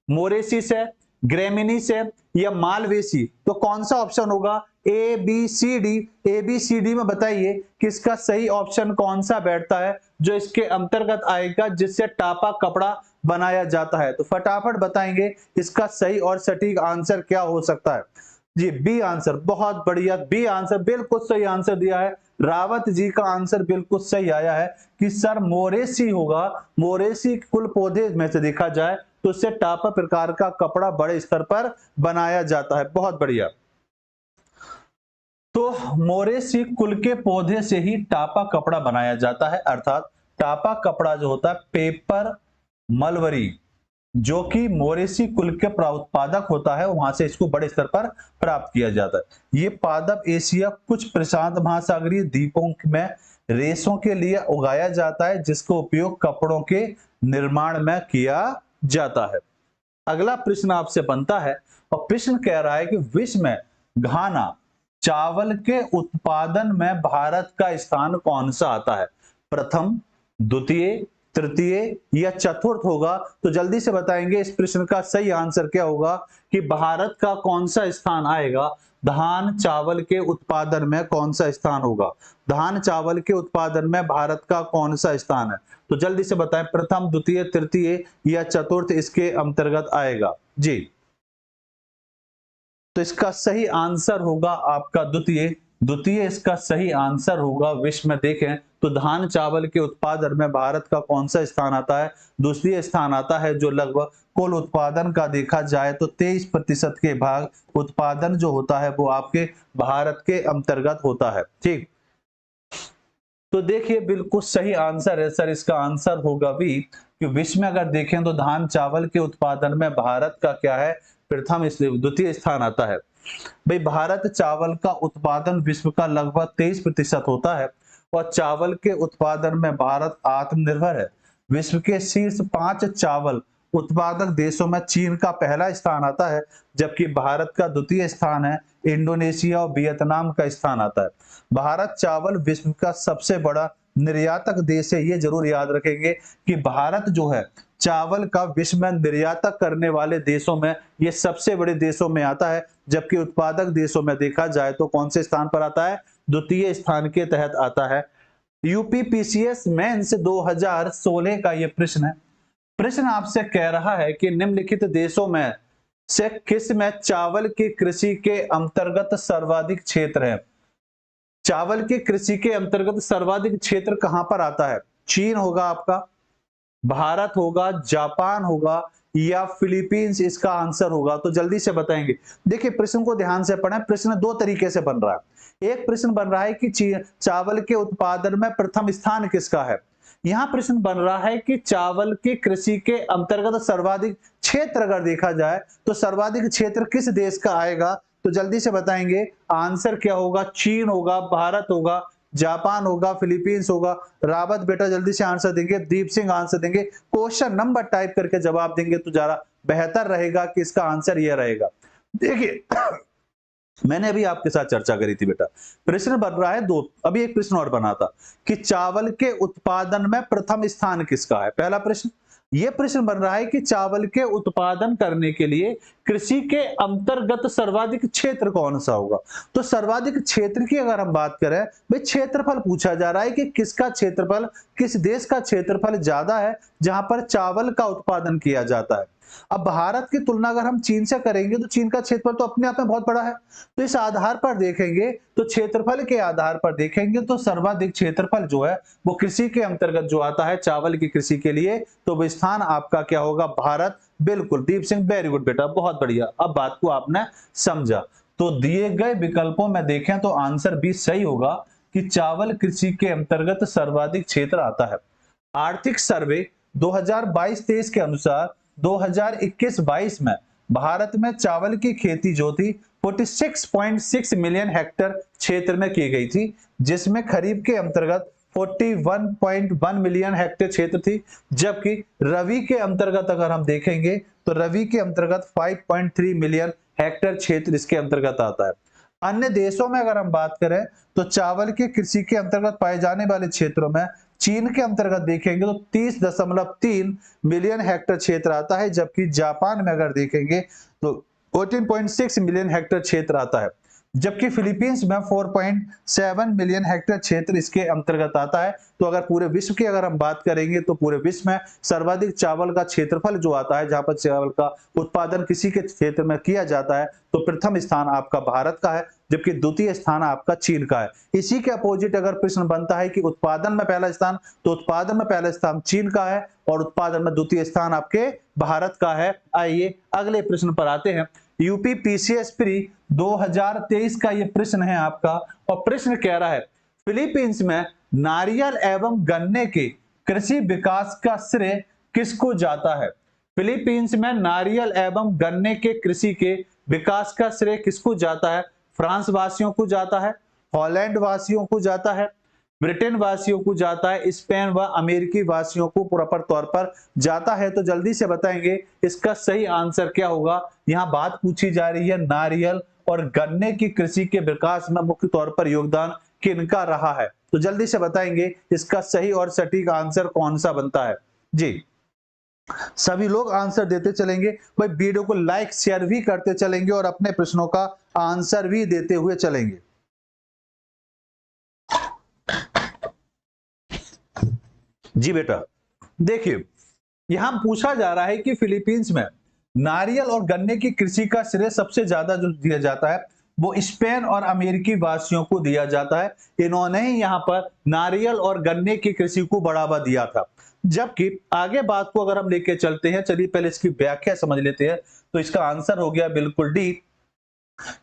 मोरेसी से, ग्रेमिनी से या मालवेसी? तो कौन सा ऑप्शन होगा? A B C D. A B C D में बताइए कि इसका सही ऑप्शन कौन सा बैठता है जो इसके अंतर्गत आएगा जिससे टापा कपड़ा बनाया जाता है? तो फटाफट बताएंगे इसका सही और सटीक आंसर क्या हो सकता है? जी बी आंसर, बहुत बढ़िया, बी आंसर बिल्कुल सही आंसर दिया है। रावत जी का आंसर बिल्कुल सही आया है कि सर मोरेसी होगा। मोरेसी कुल पौधे में से देखा जाए तो उससे टापा प्रकार का कपड़ा बड़े स्तर पर बनाया जाता है। बहुत बढ़िया। तो मोरेसी कुल के पौधे से ही टापा कपड़ा बनाया जाता है, अर्थात टापा कपड़ा जो होता है पेपर मलबरी जो कि मोरेसी कुल के उत्पादक होता है, वहां से इसको बड़े स्तर पर प्राप्त किया जाता है। ये पादप एशिया कुछ प्रशांत महासागरीय द्वीपों में रेशों के लिए उगाया जाता है जिसका उपयोग कपड़ों के निर्माण में किया जाता है। अगला प्रश्न आपसे बनता है और प्रश्न कह रहा है कि विश्व में घाना चावल के उत्पादन में भारत का स्थान कौन सा आता है? प्रथम, द्वितीय, तृतीय या चतुर्थ होगा? तो जल्दी से बताएंगे इस प्रश्न का सही आंसर क्या होगा कि भारत का कौन सा स्थान आएगा? धान चावल के उत्पादन में कौन सा स्थान होगा? धान चावल के उत्पादन में भारत का कौन सा स्थान है? तो जल्दी से बताएं प्रथम, द्वितीय, तृतीय या चतुर्थ इसके अंतर्गत आएगा? जी तो इसका सही आंसर होगा आपका द्वितीय। द्वितीय इसका सही आंसर होगा। विश्व में देखें तो धान चावल के उत्पादन में भारत का कौन सा स्थान आता है? दूसरी स्थान आता है, जो लगभग कुल उत्पादन का देखा जाए तो 23% के भाग उत्पादन जो होता है वो आपके भारत के अंतर्गत होता है। ठीक, तो देखिए बिल्कुल सही आंसर है सर, इसका आंसर होगा भी कि विश्व में अगर देखें तो धान चावल के उत्पादन में भारत का क्या है? प्रथम, इसलिए द्वितीय स्थान आता है। भाई भारत चावल का उत्पादन विश्व का लगभग 23% होता है और चावल के उत्पादन में भारत आत्मनिर्भर है। विश्व के शीर्ष 5 चावल उत्पादक देशों में चीन का पहला स्थान आता है, जबकि भारत का द्वितीय स्थान है। इंडोनेशिया और वियतनाम का स्थान आता है। भारत चावल विश्व का सबसे बड़ा निर्यातक देश है। ये जरूर याद रखेंगे कि भारत जो है चावल का विश्व में निर्यातक करने वाले देशों में ये सबसे बड़े देशों में आता है, जबकि उत्पादक देशों में देखा जाए तो कौन से स्थान पर आता है? द्वितीय स्थान के तहत आता है। यूपीपीसीएस मेंस 2016 का ये प्रश्न है। प्रश्न आपसे कह रहा है कि निम्नलिखित देशों में से किस में चावल की कृषि के अंतर्गत सर्वाधिक क्षेत्र है? चावल की कृषि के अंतर्गत सर्वाधिक क्षेत्र कहां पर आता है? चीन होगा आपका, भारत होगा, जापान होगा या फिलीपींस इसका आंसर होगा। तो जल्दी से बताएंगे। देखिए प्रश्न को ध्यान से पढ़ें। प्रश्न दो तरीके से बन रहा है। एक प्रश्न बन रहा है कि चावल के उत्पादन में प्रथम स्थान किसका है। यहां प्रश्न बन रहा है कि चावल की कृषि के अंतर्गत सर्वाधिक क्षेत्र अगर देखा जाए तो सर्वाधिक क्षेत्र किस देश का आएगा। तो जल्दी से बताएंगे आंसर क्या होगा। चीन होगा, भारत होगा, जापान होगा, फिलीपींस होगा। रावत बेटा जल्दी से आंसर देंगे, दीप सिंह आंसर देंगे। क्वेश्चन नंबर टाइप करके जवाब देंगे तो ज्यादा बेहतर रहेगा कि इसका आंसर यह रहेगा। देखिए मैंने अभी आपके साथ चर्चा करी थी बेटा। प्रश्न बन रहा है दो, अभी एक प्रश्न और बना था कि चावल के उत्पादन में प्रथम स्थान किसका है। पहला प्रश्न यह प्रश्न बन रहा है कि चावल के उत्पादन करने के लिए कृषि के अंतर्गत सर्वाधिक क्षेत्र कौन सा होगा। तो सर्वाधिक क्षेत्र की अगर हम बात करें, भाई क्षेत्रफल पूछा जा रहा है कि किसका क्षेत्रफल, किस देश का क्षेत्रफल ज्यादा है जहां पर चावल का उत्पादन किया जाता है। अब भारत की तुलना अगर हम चीन से करेंगे तो चीन का क्षेत्रफल तो अपने आप में बहुत बड़ा है। तो इस आधार पर देखेंगे तो क्षेत्रफल के आधार पर देखेंगे तो सर्वाधिक क्षेत्रफल जो है वो कृषि के अंतर्गत जो आता है चावल की कृषि के लिए, तो वो स्थान आपका क्या होगा? भारत। बिल्कुल दीप सिंह, वेरी गुड बेटा, बहुत बढ़िया। अब बात को आपने समझा। तो दिए गए विकल्पों में देखें तो आंसर बी सही होगा कि चावल कृषि के अंतर्गत सर्वाधिक क्षेत्र आता है। आर्थिक सर्वे 2022-23 के अनुसार 2021-22 में भारत में चावल की खेती जो थी 46.6 मिलियन हेक्टेयर क्षेत्र में की गई थी, जिसमें खरीफ के अंतर्गत 41.1 मिलियन हेक्टेयर क्षेत्र थी, जबकि रबी के अंतर्गत अगर हम देखेंगे तो रबी के अंतर्गत 5.3 मिलियन हेक्टेयर क्षेत्र इसके अंतर्गत आता है। अन्य देशों में अगर हम बात करें तो चावल की कृषि के अंतर्गत पाए जाने वाले क्षेत्रों में चीन के अंतर्गत देखेंगे तो 30.3 मिलियन हेक्टेयर क्षेत्र आता है, जबकि जापान में अगर देखेंगे तो 14.6 मिलियन हेक्टेयर क्षेत्र आता है, जबकि फिलीपींस में 4.7 मिलियन हेक्टेयर क्षेत्र इसके अंतर्गत आता है। तो अगर पूरे विश्व की अगर हम बात करेंगे तो पूरे विश्व में सर्वाधिक चावल का क्षेत्रफल जो आता है, जहां पर चावल का उत्पादन किसी के क्षेत्र में किया जाता है, तो प्रथम स्थान आपका भारत का है, जबकि द्वितीय स्थान आपका चीन का है। इसी के अपोजिट अगर प्रश्न बनता है कि उत्पादन में पहला स्थान, तो उत्पादन में पहला स्थान चीन का है और उत्पादन में द्वितीय स्थान आपके भारत का है। आइए अगले प्रश्न पर आते हैं। यूपीपीसीएस प्री 2023 का यह प्रश्न है आपका, और प्रश्न कह रहा है फिलीपींस में नारियल एवं गन्ने के कृषि विकास का श्रेय किसको जाता है। फिलीपींस में नारियल एवं गन्ने के कृषि के विकास का श्रेय किसको जाता है? फ्रांस वासियों को जाता है, हॉलैंड वासियों को जाता है, ब्रिटेन वासियों को जाता है, स्पेन व अमेरिकी वासियों को प्रॉपर तौर पर जाता है। तो जल्दी से बताएंगे इसका सही आंसर क्या होगा। यहां बात पूछी जा रही है नारियल और गन्ने की कृषि के विकास में मुख्य तौर पर योगदान किनका रहा है। तो जल्दी से बताएंगे इसका सही और सटीक आंसर कौन सा बनता है। जी सभी लोग आंसर देते चलेंगे भाई, वीडियो को लाइक शेयर भी करते चलेंगे और अपने प्रश्नों का आंसर भी देते हुए चलेंगे। जी बेटा देखिए यहां पूछा जा रहा है कि फिलीपींस में नारियल और गन्ने की कृषि का श्रेय सबसे ज्यादा जो दिया जाता है वो स्पेन और अमेरिकी वासियों को दिया जाता है। इन्होंने ही यहाँ पर नारियल और गन्ने की कृषि को बढ़ावा दिया था। जबकि आगे बात को अगर हम लेके चलते हैं, चलिए पहले इसकी व्याख्या समझ लेते हैं। तो इसका आंसर हो गया बिल्कुल डी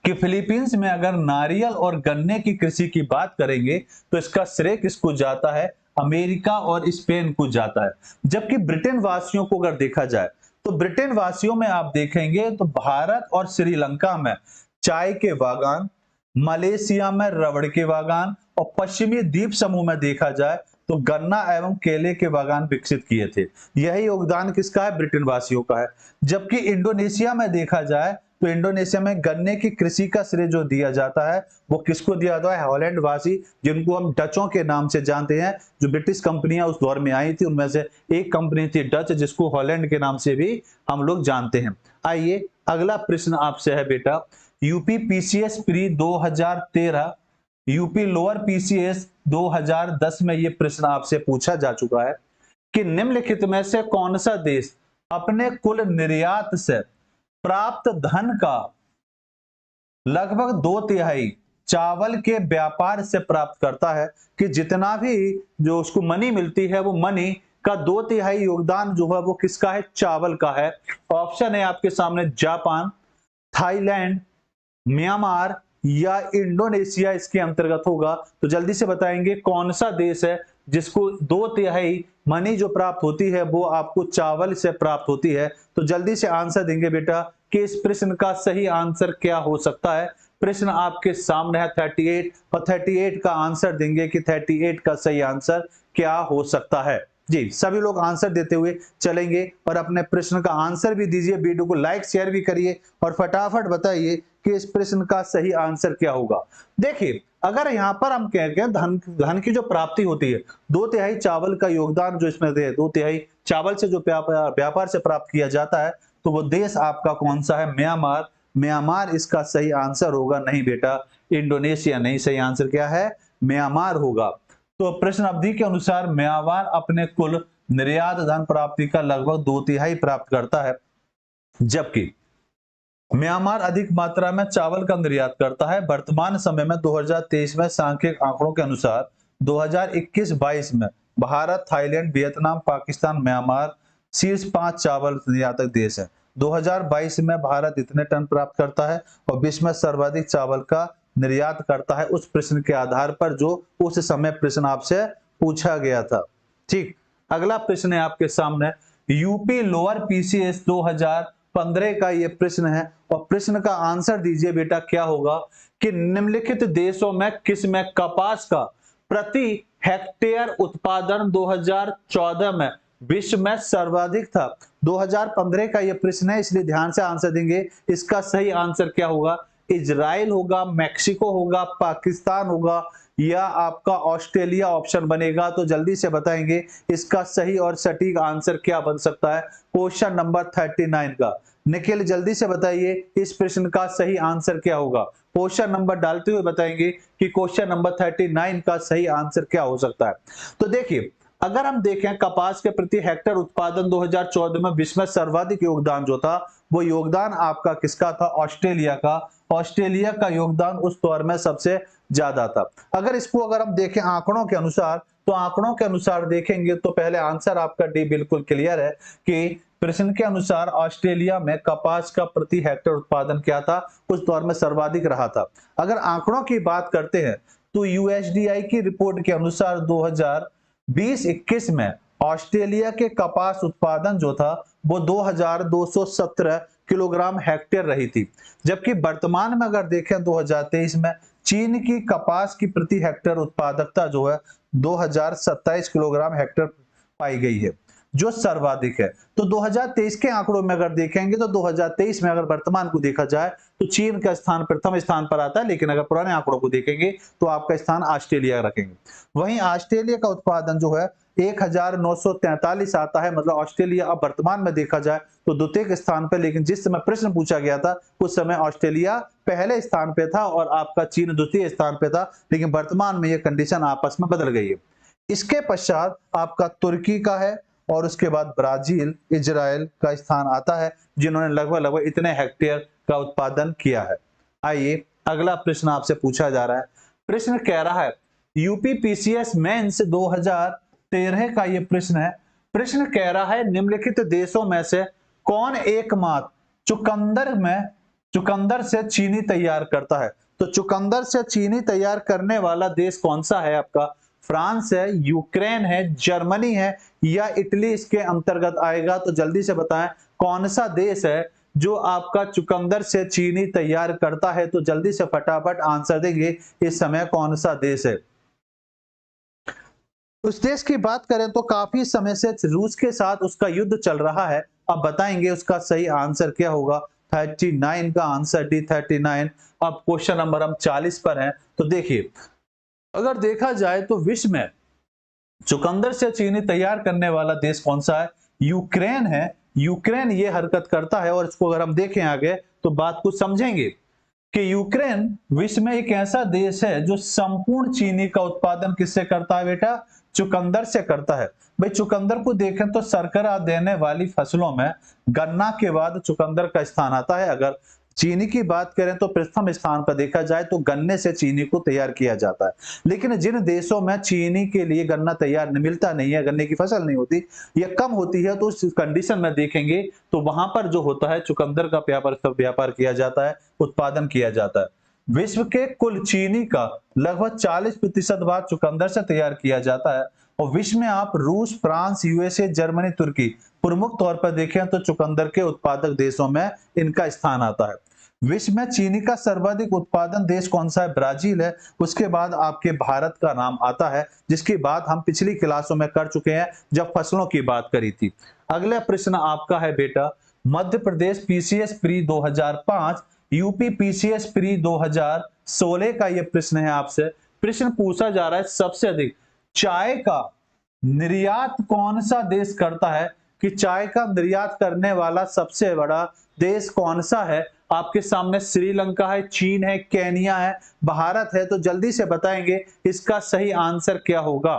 कि फिलीपींस में अगर नारियल और गन्ने की कृषि की बात करेंगे तो इसका श्रेय किसको जाता है? अमेरिका और स्पेन को जाता है। जबकि ब्रिटेन वासियों को अगर देखा जाए तो ब्रिटेन वासियों में आप देखेंगे तो भारत और श्रीलंका में चाय के बागान, मलेशिया में रबड़ के बागान और पश्चिमी द्वीप समूह में देखा जाए तो गन्ना एवं केले के बागान विकसित किए थे। यही योगदान किसका है? ब्रिटेन वासियों का है। जबकि इंडोनेशिया में देखा जाए तो इंडोनेशिया में गन्ने की कृषि का श्रेय जो दिया जाता है वो किसको दिया जाता है? हॉलैंड वासी, जिनको हम डचों के नाम से जानते हैं। जो ब्रिटिश कंपनियां उस दौर में आई थी उनमें से एक कंपनी थी डच, जिसको हॉलैंड के नाम से भी हम लोग जानते हैं। आइए अगला प्रश्न आपसे है बेटा, UP PCS pre 2013, UP lower PCS 2010 में ये प्रश्न आपसे पूछा जा चुका है कि निम्नलिखित में से कौन सा देश अपने कुल निर्यात से प्राप्त धन का लगभग 2/3 चावल के व्यापार से प्राप्त करता है, कि जितना भी जो उसको मनी मिलती है वो मनी का 2/3 योगदान जो है वो किसका है? चावल का है। ऑप्शन है आपके सामने जापान, थाईलैंड, म्यांमार या इंडोनेशिया इसके अंतर्गत होगा। तो जल्दी से बताएंगे कौन सा देश है जिसको 2/3 मनी जो प्राप्त होती है वो आपको चावल से प्राप्त होती है। तो जल्दी से आंसर देंगे बेटा कि इस प्रश्न का सही आंसर क्या हो सकता है। प्रश्न आपके सामने है 38 और 38 का आंसर देंगे कि 38 का सही आंसर क्या हो सकता है। जी, सभी लोग आंसर देते हुए चलेंगे और अपने प्रश्न का आंसर भी दीजिए। वीडियो को लाइक शेयर भी करिए और फटाफट बताइए कि इस प्रश्न का सही आंसर क्या होगा। देखिए, अगर यहाँ पर हम कह के धन की जो प्राप्ति होती है, 2/3 चावल का योगदान जो इसमें दे, 2/3 चावल से जो व्यापार से प्राप्त किया जाता है, तो वो देश आपका कौन सा है? म्यांमार। म्यांमार इसका सही आंसर होगा। नहीं बेटा, इंडोनेशिया नहीं, सही आंसर क्या है? म्यांमार होगा। तो प्रश्न अवधि के अनुसार म्यांमार अपने कुल निर्यात धन प्राप्ति का लगभग 2/3 प्राप्त करता है, जबकि म्यांमार अधिक मात्रा में चावल का निर्यात करता है। वर्तमान समय में 2023 में सांख्यिक आंकड़ों के अनुसार 2021-22 में Bharat, Thailand, Vietnam, Pakistan, Myanmar शीर्ष 5 चावल निर्यातक देश है। 2022 में भारत इतने टन प्राप्त करता है और विश्व में सर्वाधिक चावल का निर्यात करता है, उस प्रश्न के आधार पर जो उस समय प्रश्न आपसे पूछा गया था। ठीक, अगला प्रश्न है आपके सामने, यूपी लोअर पीसीएस 2015 का ये प्रश्न है और प्रश्न का आंसर दीजिए बेटा क्या होगा कि निम्नलिखित देशों में किस में कपास का प्रति हेक्टेयर उत्पादन 2014 में विश्व में सर्वाधिक था। 2015 का यह प्रश्न है, इसलिए ध्यान से आंसर देंगे। इसका सही आंसर क्या होगा? इजराइल होगा, मैक्सिको होगा, पाकिस्तान होगा या आपका ऑस्ट्रेलिया ऑप्शन बनेगा। तो जल्दी से बताएंगे इसका सही और सटीक आंसर क्या बन सकता है क्वेश्चन नंबर 39 का। निखिल जल्दी से बताइए इस प्रश्न का सही आंसर क्या होगा। क्वेश्चन नंबर डालते हुए बताएंगे कि क्वेश्चन नंबर 39 का सही आंसर क्या हो सकता है। तो देखिए, अगर हम देखें कपास के प्रति हेक्टेयर उत्पादन 2014 में विश्व में सर्वाधिक योगदान जो था वो योगदान आपका किसका था? ऑस्ट्रेलिया का। ऑस्ट्रेलिया का योगदान उस दौर में सबसे ज्यादा था। अगर इसको अगर हम देखें आंकड़ों के अनुसार, तो आंकड़ों के अनुसार देखेंगे तो पहले आंसर आपका डी बिल्कुल क्लियर है कि प्रश्न के अनुसार ऑस्ट्रेलिया में कपास का प्रति हेक्टेयर उत्पादन क्या था? उस दौर में सर्वाधिक रहा था। अगर आंकड़ों की बात करते हैं तो यूएसडीआई की रिपोर्ट के अनुसार 2020-21 में ऑस्ट्रेलिया के कपास उत्पादन जो था वो 2217 किलोग्राम हेक्टेयर रही थी, जबकि वर्तमान में अगर देखें 2023 में चीन की कपास की प्रति हेक्टेयर उत्पादकता जो है 2027 किलोग्राम हेक्टेयर पाई गई है, जो सर्वाधिक है। तो 2023 के आंकड़ों में अगर देखेंगे तो 2023 में अगर वर्तमान को देखा जाए तो चीन का स्थान प्रथम स्थान पर आता है, लेकिन अगर पुराने आंकड़ों को देखेंगे तो आपका स्थान ऑस्ट्रेलिया रखेंगे। वहीं ऑस्ट्रेलिया का उत्पादन जो है 1943 आता है, मतलब ऑस्ट्रेलिया अब वर्तमान में देखा जाए तो द्वितीय स्थान पर, लेकिन जिस समय प्रश्न पूछा गया था उस समय ऑस्ट्रेलिया पहले स्थान पे था और आपका चीन द्वितीय स्थान पे था, लेकिन वर्तमान में यह कंडीशन आपस में बदल गई है। इसके पश्चात आपका तुर्की का है और उसके बाद ब्राजील, इजराइल का स्थान आता है, जिन्होंने लगभग इतने हेक्टेयर का उत्पादन किया है। आइए अगला प्रश्न आपसे पूछा जा रहा है। प्रश्न कह रहा है यूपी पीसीएस मेंस 2013 का ये प्रश्न है। प्रश्न कह रहा है निम्नलिखित देशों में से कौन एकमात्र चुकंदर से चीनी तैयार करता है? तो चुकंदर से चीनी तैयार करने वाला देश कौन सा है आपका? फ्रांस है, यूक्रेन है, जर्मनी है या इटली इसके अंतर्गत आएगा? तो जल्दी से बताएं कौन सा देश है जो आपका चुकंदर से चीनी तैयार करता है? तो जल्दी से फटाफट आंसर देंगे इस समय कौन सा देश है। उस देश की बात करें तो काफी समय से रूस के साथ उसका युद्ध चल रहा है। अब बताएंगे उसका सही आंसर क्या होगा। 39 का आंसर डी 39। अब क्वेश्चन नंबर हम 40 पर हैं। तो देखिए, अगर देखा जाए तो विश्व में चुकंदर से चीनी तैयार करने वाला देश कौन सा है? यूक्रेन है। यूक्रेन ये हरकत करता है और इसको अगर हम देखें आगे तो बात को समझेंगे कि यूक्रेन विश्व में एक ऐसा देश है जो संपूर्ण चीनी का उत्पादन किससे करता है बेटा? चुकंदर से करता है। भाई चुकंदर को देखें तो शर्करा देने वाली फसलों में गन्ना के बाद चुकंदर का स्थान आता है। अगर चीनी की बात करें तो प्रथम स्थान पर देखा जाए तो गन्ने से चीनी को तैयार किया जाता है। लेकिन जिन देशों में चीनी के लिए गन्ना तैयार मिलता नहीं है, गन्ने की फसल नहीं होती या कम होती है, तो उस कंडीशन में देखेंगे तो वहां पर जो होता है चुकंदर का व्यापार किया जाता है, उत्पादन किया जाता है। विश्व के कुल चीनी का लगभग 40% भाग चुकंदर से तैयार किया जाता है। और विश्व में आप रूस, फ्रांस, यूएसए, जर्मनी, तुर्की प्रमुख तौर पर देखें तो चुकंदर के उत्पादक देशों में इनका स्थान आता है। विश्व में चीनी का सर्वाधिक उत्पादन देश कौन सा है? ब्राजील है। उसके बाद आपके भारत का नाम आता है, जिसकी बात हम पिछली क्लासों में कर चुके हैं जब फसलों की बात करी थी। अगला प्रश्न आपका है बेटा, Madhya Pradesh PCS pre 2005, UP PCS pre 2016 का यह प्रश्न है आपसे। प्रश्न पूछा जा रहा है सबसे अधिक चाय का निर्यात कौन सा देश करता है? कि चाय का निर्यात करने वाला सबसे बड़ा देश कौन सा है? आपके सामने श्रीलंका है, चीन है, केनिया है, भारत है। तो जल्दी से बताएंगे इसका सही आंसर क्या होगा।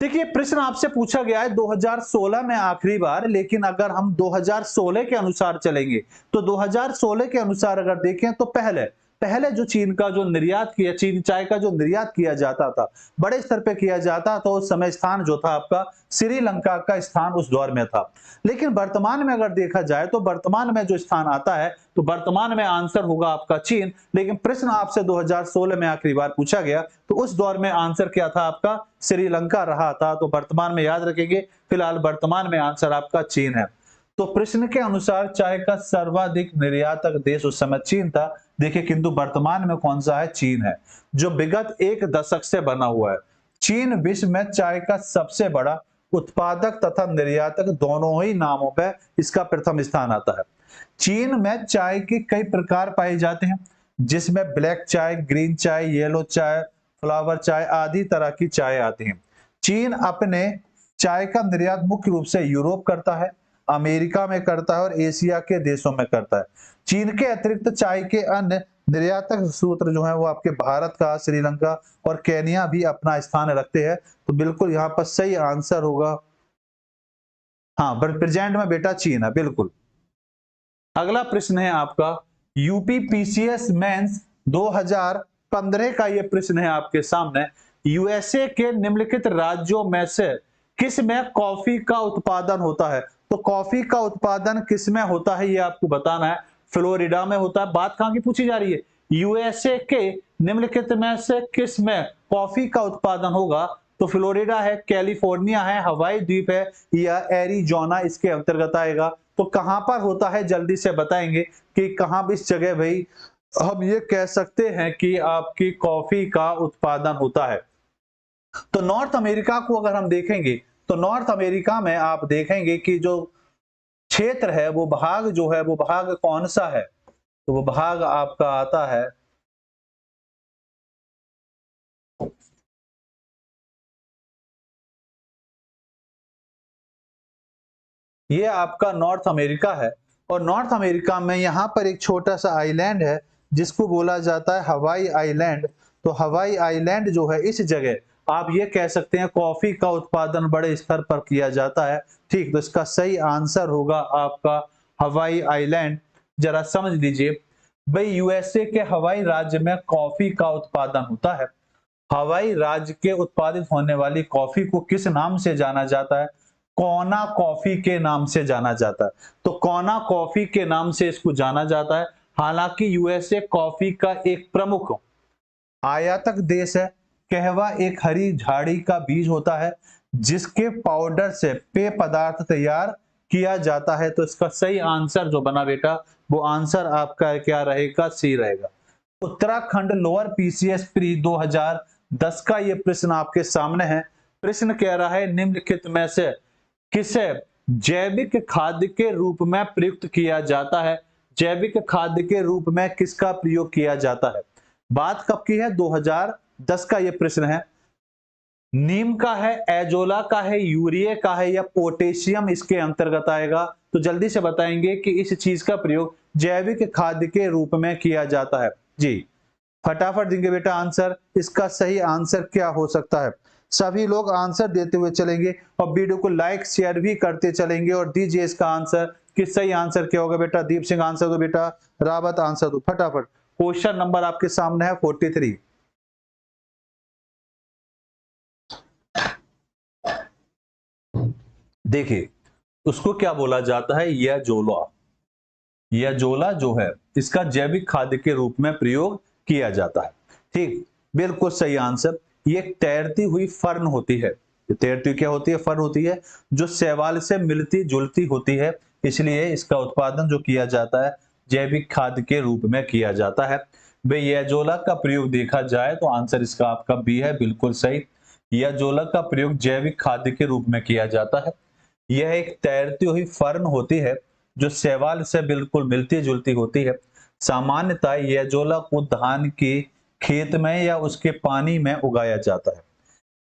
देखिए, प्रश्न आपसे पूछा गया है 2016 में आखिरी बार, लेकिन अगर हम 2016 के अनुसार चलेंगे तो 2016 के अनुसार अगर देखें तो पहले पहले जो चीन का जो निर्यात किया, चीन चाय का जो निर्यात किया जाता था, बड़े स्तर पे किया जाता तो उस समय स्थान जो था आपका श्रीलंका का स्थान उस दौर में था। लेकिन वर्तमान में अगर देखा जाए तो वर्तमान में जो स्थान आता है तो वर्तमान में आंसर होगा आपका चीन। लेकिन प्रश्न आपसे 2016 में आखिरी बार पूछा गया तो उस दौर में आंसर क्या था आपका? श्रीलंका रहा था। तो वर्तमान में याद रखेंगे, फिलहाल वर्तमान में आंसर आपका चीन है। तो प्रश्न के अनुसार चाय का सर्वाधिक निर्यातक देश उस समय चीन था। देखिए, किंतु वर्तमान में कौन सा है? चीन है, जो विगत एक दशक से बना हुआ है। चीन विश्व में चाय का सबसे बड़ा उत्पादक तथा निर्यातक दोनों ही नामों पर इसका प्रथम स्थान आता है। चीन में चाय के कई प्रकार पाए जाते हैं, जिसमें ब्लैक चाय, ग्रीन चाय, येलो चाय, फ्लावर चाय आदि तरह की चाय आती हैं। चीन अपने चाय का निर्यात मुख्य रूप से यूरोप करता है, अमेरिका में करता है और एशिया के देशों में करता है। चीन के अतिरिक्त चाय के अन्य निर्यातक सूत्र जो है वो आपके भारत का, श्रीलंका और केनिया भी अपना स्थान रखते हैं। तो बिल्कुल यहाँ पर सही आंसर होगा हाँ, प्रेजेंट में बेटा चीन है, बिल्कुल। अगला प्रश्न है आपका यूपी पीसीएस मेंस 2015 का यह प्रश्न है आपके सामने। यूएसए के निम्नलिखित राज्यों में से किस में कॉफी का उत्पादन होता है? तो कॉफी का उत्पादन किस में होता है ये आपको बताना है। फ्लोरिडा में होता है। बात कहां की पूछी जा रही है? यूएसए के निम्नलिखित में से किस में कॉफी का उत्पादन होगा? तो फ्लोरिडा है, कैलिफोर्निया है, हवाई द्वीप है या एरिजोना इसके अंतर्गत आएगा। तो कहां पर होता है जल्दी से बताएंगे कि कहां भी इस जगह भाई हम ये कह सकते हैं कि आपकी कॉफी का उत्पादन होता है। तो नॉर्थ अमेरिका को अगर हम देखेंगे तो नॉर्थ अमेरिका में आप देखेंगे कि जो क्षेत्र है वो भाग जो है वो भाग कौन सा है? तो वो भाग आपका आता है ये आपका नॉर्थ अमेरिका है। और नॉर्थ अमेरिका में यहाँ पर एक छोटा सा आइलैंड है जिसको बोला जाता है हवाई आइलैंड। तो हवाई आइलैंड जो है इस जगह आप ये कह सकते हैं कॉफी का उत्पादन बड़े स्तर पर किया जाता है। ठीक, तो इसका सही आंसर होगा आपका हवाई आइलैंड। जरा समझ लीजिए भाई, यूएसए के हवाई राज्य में कॉफी का उत्पादन होता है। हवाई राज्य के उत्पादित होने वाली कॉफी को किस नाम से जाना जाता है? कोना कॉफी के नाम से जाना जाता है। तो कोना कॉफी के नाम से इसको जाना जाता है। हालांकि यूएसए कॉफी का एक प्रमुख आयातक देश है। कहवा एक हरी झाड़ी का बीज होता है जिसके पाउडर से पेय पदार्थ तैयार किया जाता है। तो इसका सही आंसर जो बना बेटा वो आंसर आपका क्या रहेगा? सी रहेगा। उत्तराखंड लोअर पीसीएस प्री 2010 का ये प्रश्न आपके सामने है। प्रश्न कह रहा है निम्नलिखित में से किसे जैविक खाद्य के रूप में प्रयुक्त किया जाता है? जैविक खाद्य के रूप में किसका प्रयोग किया जाता है? बात कब की है? 2010 का यह प्रश्न है। नीम का है, एजोला का है, यूरिया का है या पोटेशियम इसके अंतर्गत आएगा? तो जल्दी से बताएंगे कि इस चीज का प्रयोग जैविक खाद्य के रूप में किया जाता है। जी फटाफट देंगे बेटा आंसर। इसका सही आंसर क्या हो सकता है? सभी लोग आंसर देते हुए चलेंगे और वीडियो को लाइक शेयर भी करते चलेंगे और दीजिए इसका आंसर कि सही आंसर क्या होगा। बेटा दीप सिंह आंसर दो, बेटा रावत आंसर दो फटाफट। क्वेश्चन नंबर आपके सामने है 43। देखिए उसको क्या बोला जाता है? यह जोला, यह जोला जो है इसका जैविक खाद्य के रूप में प्रयोग किया जाता है। ठीक, बिल्कुल सही आंसर। ये तैरती हुई फर्न होती है। ये तैरती क्या होती है? फर्न होती है जो शैवाल से मिलती जुलती होती है, इसलिए इसका उत्पादन जो किया जाता है जैविक खाद्य के रूप में किया जाता है। भाई यह जोला का प्रयोग देखा जाए तो आंसर इसका आपका बी है, बिल्कुल सही। यह जोला का प्रयोग जैविक खाद्य के रूप में किया जाता है। यह एक तैरती हुई फर्न होती है जो शैवाल से बिल्कुल मिलती जुलती होती है। सामान्यतः यह जोला को धान के खेत में या उसके पानी में उगाया जाता है।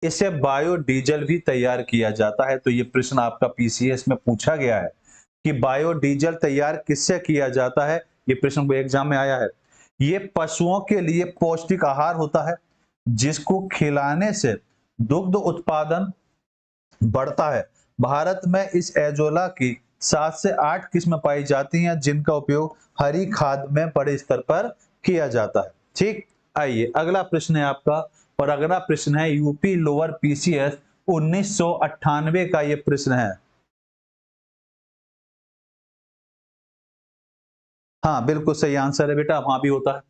इससे बायोडीजल भी तैयार किया जाता है। तो ये प्रश्न आपका पीसीएस में पूछा गया है कि बायोडीजल तैयार किससे किया जाता है? ये प्रश्न एग्जाम में आया है। ये पशुओं के लिए पौष्टिक आहार होता है जिसको खिलाने से दुग्ध उत्पादन बढ़ता है। भारत में इस एजोला की 7 से 8 किस्म पाई जाती हैं जिनका उपयोग हरी खाद में बड़े स्तर पर किया जाता है। ठीक, आइए अगला प्रश्न है आपका, और अगला प्रश्न है यूपी लोअर पीसीएस 1998 का ये प्रश्न है। हाँ बिल्कुल सही आंसर है बेटा, वहां भी होता है।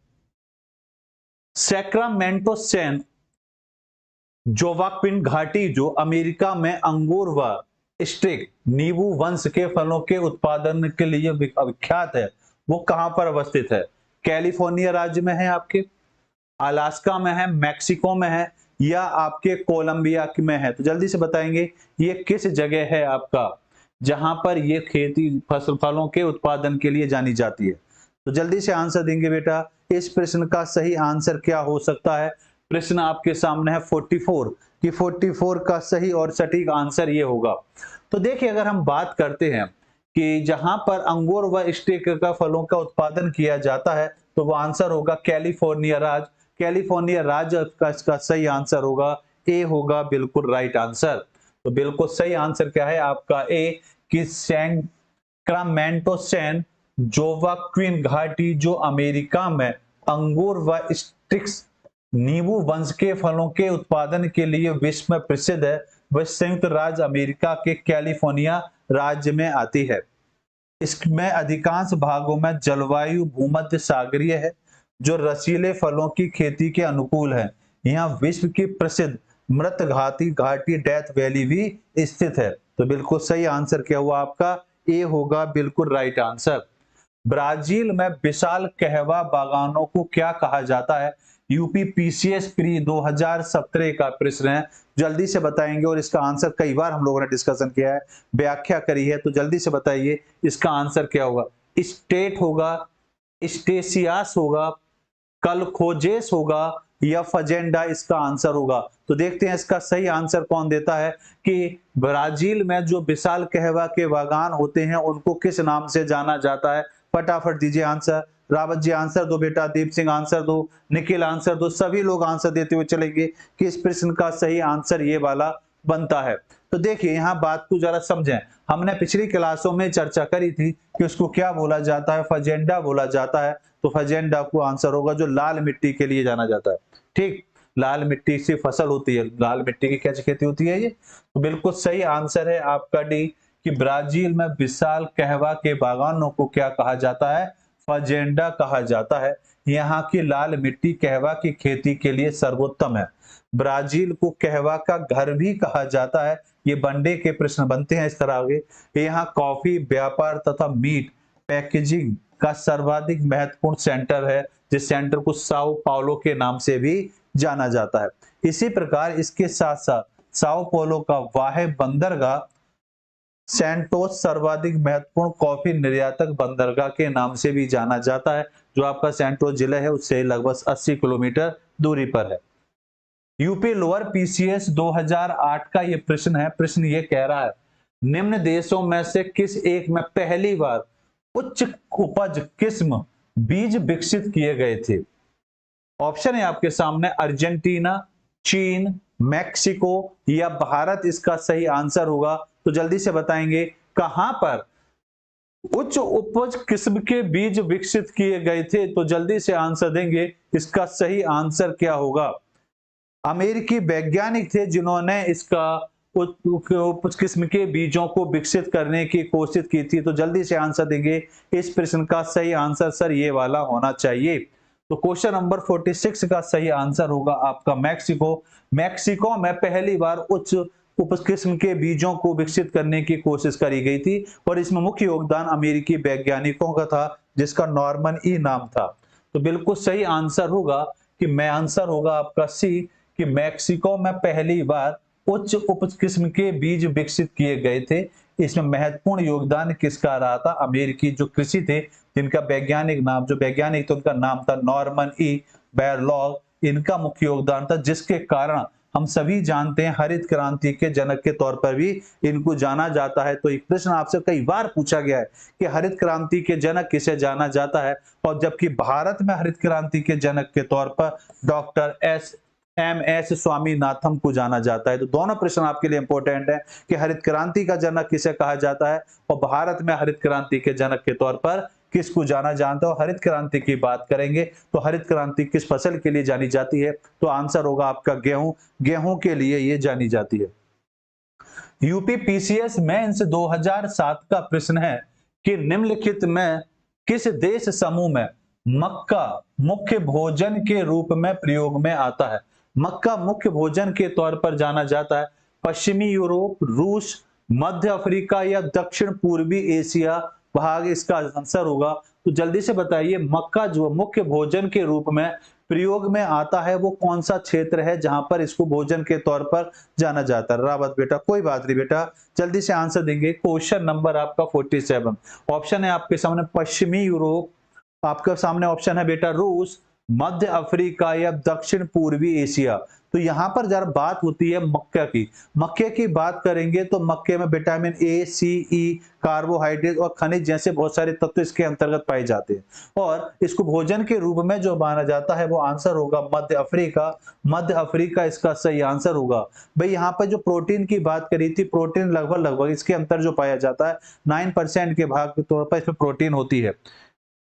सैक्रामेंटो सैन जोवाक्विन घाटी जो अमेरिका में अंगूर व स्टिक नींबू वंश के फलों के उत्पादन के लिए विख्यात है, वो कहां पर अवस्थित है? कैलिफोर्निया राज्य में है, आपके अलास्का में है, मैक्सिको में है या आपके कोलंबिया में है? तो जल्दी से बताएंगे ये किस जगह है आपका जहां पर ये खेती फसल फलों के उत्पादन के लिए जानी जाती है? तो जल्दी से आंसर देंगे बेटा। इस प्रश्न का सही आंसर क्या हो सकता है? प्रश्न आपके सामने है 44 कि 44 का सही और सटीक आंसर ये होगा। तो देखिए अगर हम बात करते हैं कि जहां पर अंगूर व स्टेक का फलों का उत्पादन किया जाता है तो वो आंसर होगा कैलिफोर्निया राज्य। कैलिफोर्निया राज्य का इसका सही आंसर होगा ए होगा, बिल्कुल राइट आंसर। तो बिल्कुल सही आंसर क्या है आपका ए कि सैक्रामेंटो सैन जोवाक्विन घाटी जो अमेरिका में अंगूर व स्टिक्स नींबू वंश के फलों के उत्पादन के लिए विश्व में प्रसिद्ध है, वह संयुक्त राज्य अमेरिका के कैलिफोर्निया राज्य में आती है। इसमें अधिकांश भागों में जलवायु भूमध्य सागरीय है जो रसीले फलों की खेती के अनुकूल है। यहाँ विश्व की प्रसिद्ध मृत घाती घाटी डेथ वैली भी स्थित है। तो बिल्कुल सही आंसर क्या हुआ आपका? ए होगा, बिल्कुल राइट आंसर। ब्राजील में विशाल कहवा बागानों को क्या कहा जाता है? यूपी पीसीएस प्री 2017 का प्रश्न है, जल्दी से बताएंगे और इसका आंसर कई बार हम लोगों ने डिस्कशन किया है, व्याख्या करी है, तो जल्दी से बताइए इसका आंसर क्या होगा? स्टेट होगा, स्टेसियास होगा, कलखोजेस होगा या फजेंडा इसका आंसर होगा? तो देखते हैं इसका सही आंसर कौन देता है कि ब्राजील में जो विशाल कहवा के बागान होते हैं उनको किस नाम से जाना जाता है? फटाफट दीजिए आंसर। रावत जी आंसर दो बेटा, दीप सिंह आंसर दो, निखिल आंसर दो, सभी लोग आंसर देते हुए चलेंगे कि इस प्रश्न का सही आंसर ये वाला बनता है। तो देखिए यहाँ बात को जरा समझें, हमने पिछली क्लासों में चर्चा करी थी कि उसको क्या बोला जाता है? फजेंडा बोला जाता है। तो फजेंडा को आंसर होगा जो लाल मिट्टी के लिए जाना जाता है। ठीक, लाल मिट्टी से फसल होती है, लाल मिट्टी की क्या खेती होती है ये? तो बिल्कुल सही आंसर है आपका डी कि ब्राजील में विशाल कहवा के बागानों को क्या कहा जाता है? फजेंडा कहा जाता है। यहाँ की लाल मिट्टी कहवा की खेती के लिए सर्वोत्तम है। ब्राजील को कहवा का घर भी कहा जाता है। ये वनडे के प्रश्न बनते हैं इस तरह आगे। यहाँ कॉफी व्यापार तथा मीट पैकेजिंग का सर्वाधिक महत्वपूर्ण सेंटर है, जिस सेंटर को साओ पाउलो के नाम से भी जाना जाता है। इसी प्रकार इसके साथ साथ साओ पोलो का वाहे बंदरगाह सैंटोस सर्वाधिक महत्वपूर्ण कॉफी निर्यातक बंदरगाह के नाम से भी जाना जाता है, जो आपका सैंटोस जिला है उससे लगभग 80 किलोमीटर दूरी पर है। यूपी लोअर पीसीएस 2008 का ये प्रश्न है। प्रश्न ये कह रहा है, निम्न देशों में से किस एक में पहली बार उच्च उपज किस्म बीज विकसित किए गए थे? ऑप्शन है आपके सामने अर्जेंटीना, चीन, मैक्सिको या भारत इसका सही आंसर होगा। तो जल्दी से बताएंगे कहां पर उच्च उपज किस्म के बीज विकसित किए गए थे, तो जल्दी से आंसर देंगे इसका सही आंसर क्या होगा। अमेरिकी वैज्ञानिक थे जिन्होंने इसका उच्च किस्म के बीजों को विकसित करने की कोशिश की थी। तो जल्दी से आंसर देंगे इस प्रश्न का सही आंसर सर ये वाला होना चाहिए। तो क्वेश्चन नंबर 46 का सही आंसर होगा आपका मैक्सिको। मैक्सिको में पहली बार उच्च उप किस्म के बीजों को विकसित करने की कोशिश करी गई थी और इसमें मुख्य योगदान अमेरिकी वैज्ञानिकों का था जिसका नॉर्मन ई नाम था। तो बिल्कुल सही आंसर होगा कि मैं आंसर होगा आपका सी कि मैक्सिको में पहली बार उच्च उप किस्म के बीज विकसित किए गए थे। इसमें महत्वपूर्ण योगदान किसका रहा था? अमेरिकी जो कृषि थे जिनका वैज्ञानिक थे उनका नाम था नॉर्मन ई बैरलॉग, इनका मुख्य योगदान था जिसके कारण हम सभी जानते हैं हरित क्रांति के जनक के तौर पर भी इनको जाना जाता है। तो एक प्रश्न आपसे कई बार पूछा गया है कि हरित क्रांति के जनक किसे जाना जाता है, और जबकि भारत में हरित क्रांति के जनक के तौर पर डॉक्टर एम एस स्वामीनाथन को जाना जाता है। तो दोनों प्रश्न आपके लिए इंपॉर्टेंट है कि हरित क्रांति का जनक किसे कहा जाता है और भारत में हरित क्रांति के जनक के तौर पर किसको जाना जानता है। हरित क्रांति की बात करेंगे तो हरित क्रांति किस फसल के लिए जानी जाती है? तो आंसर होगा आपका गेहूं। गेहूं के लिए ये जानी जाती है। यूपी पीसीएस मेंस 2007 का प्रश्न है कि निम्नलिखित में किस देश समूह में मक्का मुख्य भोजन के रूप में प्रयोग में आता है? मक्का मुख्य भोजन के तौर पर जाना जाता है। पश्चिमी यूरोप, रूस, मध्य अफ्रीका या दक्षिण पूर्वी एशिया भाग इसका आंसर होगा। तो जल्दी से बताइए मक्का जो मुख्य भोजन के रूप में प्रयोग में आता है वो कौन सा क्षेत्र है जहां पर इसको भोजन के तौर पर जाना जाता है? रावत बेटा कोई बात नहीं बेटा, जल्दी से आंसर देंगे। क्वेश्चन नंबर आपका 47। ऑप्शन है आपके सामने पश्चिमी यूरोप, आपके सामने ऑप्शन है बेटा रूस, मध्य अफ्रीका या दक्षिण पूर्वी एशिया। तो यहां पर जरा बात होती है मक्के की बात करेंगे तो मक्के में vitamin A, C, E, carbohydrate और खनिज जैसे बहुत सारे तत्व इसके अंतर्गत पाए जाते हैं और इसको भोजन के रूप में जो माना जाता है वो आंसर होगा मध्य अफ्रीका। मध्य अफ्रीका इसका सही आंसर होगा। भाई यहाँ पर जो प्रोटीन की बात करी थी, प्रोटीन लगभग इसके अंतर जो पाया जाता है 9% के भाग के तौर पर इसमें प्रोटीन होती है।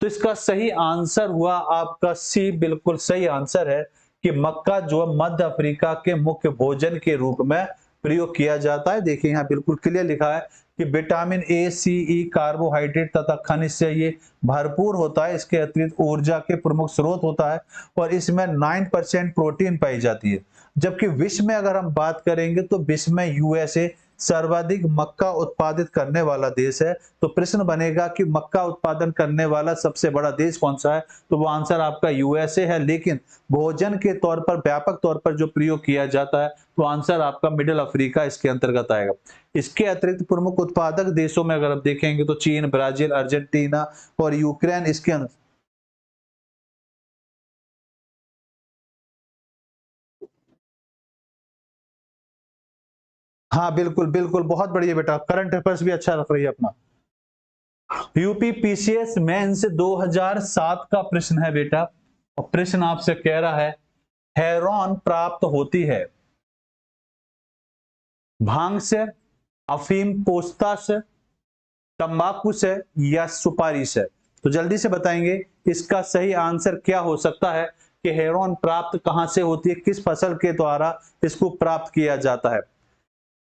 तो इसका सही आंसर हुआ आपका सी, बिल्कुल सही आंसर है कि मक्का जो मध्य अफ्रीका के मुख्य भोजन के रूप में प्रयोग किया जाता है। देखिए यहाँ बिल्कुल क्लियर लिखा है कि vitamin A, C, E, carbohydrate तथा खनिज से ये भरपूर होता है। इसके अतिरिक्त ऊर्जा के प्रमुख स्रोत होता है और इसमें 9% प्रोटीन पाई जाती है। जबकि विश्व में अगर हम बात करेंगे तो विश्व में यूएसए सर्वाधिक मक्का उत्पादित करने वाला देश है। तो प्रश्न बनेगा कि मक्का उत्पादन करने वाला सबसे बड़ा देश कौन सा है? तो वो आंसर आपका यूएसए है। लेकिन भोजन के तौर पर व्यापक तौर पर जो प्रयोग किया जाता है तो आंसर आपका मिडिल अफ्रीका इसके अंतर्गत आएगा। इसके अतिरिक्त प्रमुख उत्पादक देशों में अगर आप देखेंगे तो चीन, ब्राजील, अर्जेंटीना और यूक्रेन इसके अंदर। हाँ बिल्कुल बिल्कुल, बहुत बढ़िया बेटा, करंट अफेयर्स भी अच्छा रख रही है अपना। यूपी पीसीएस मेंस 2007 का प्रश्न है बेटा, और प्रश्न आपसे कह रहा है हेरोन प्राप्त होती है भांग से, अफीम पोस्ता से, तंबाकू से या सुपारी से? तो जल्दी से बताएंगे इसका सही आंसर क्या हो सकता है कि हेरोन प्राप्त कहां से होती है, किस फसल के द्वारा इसको प्राप्त किया जाता है?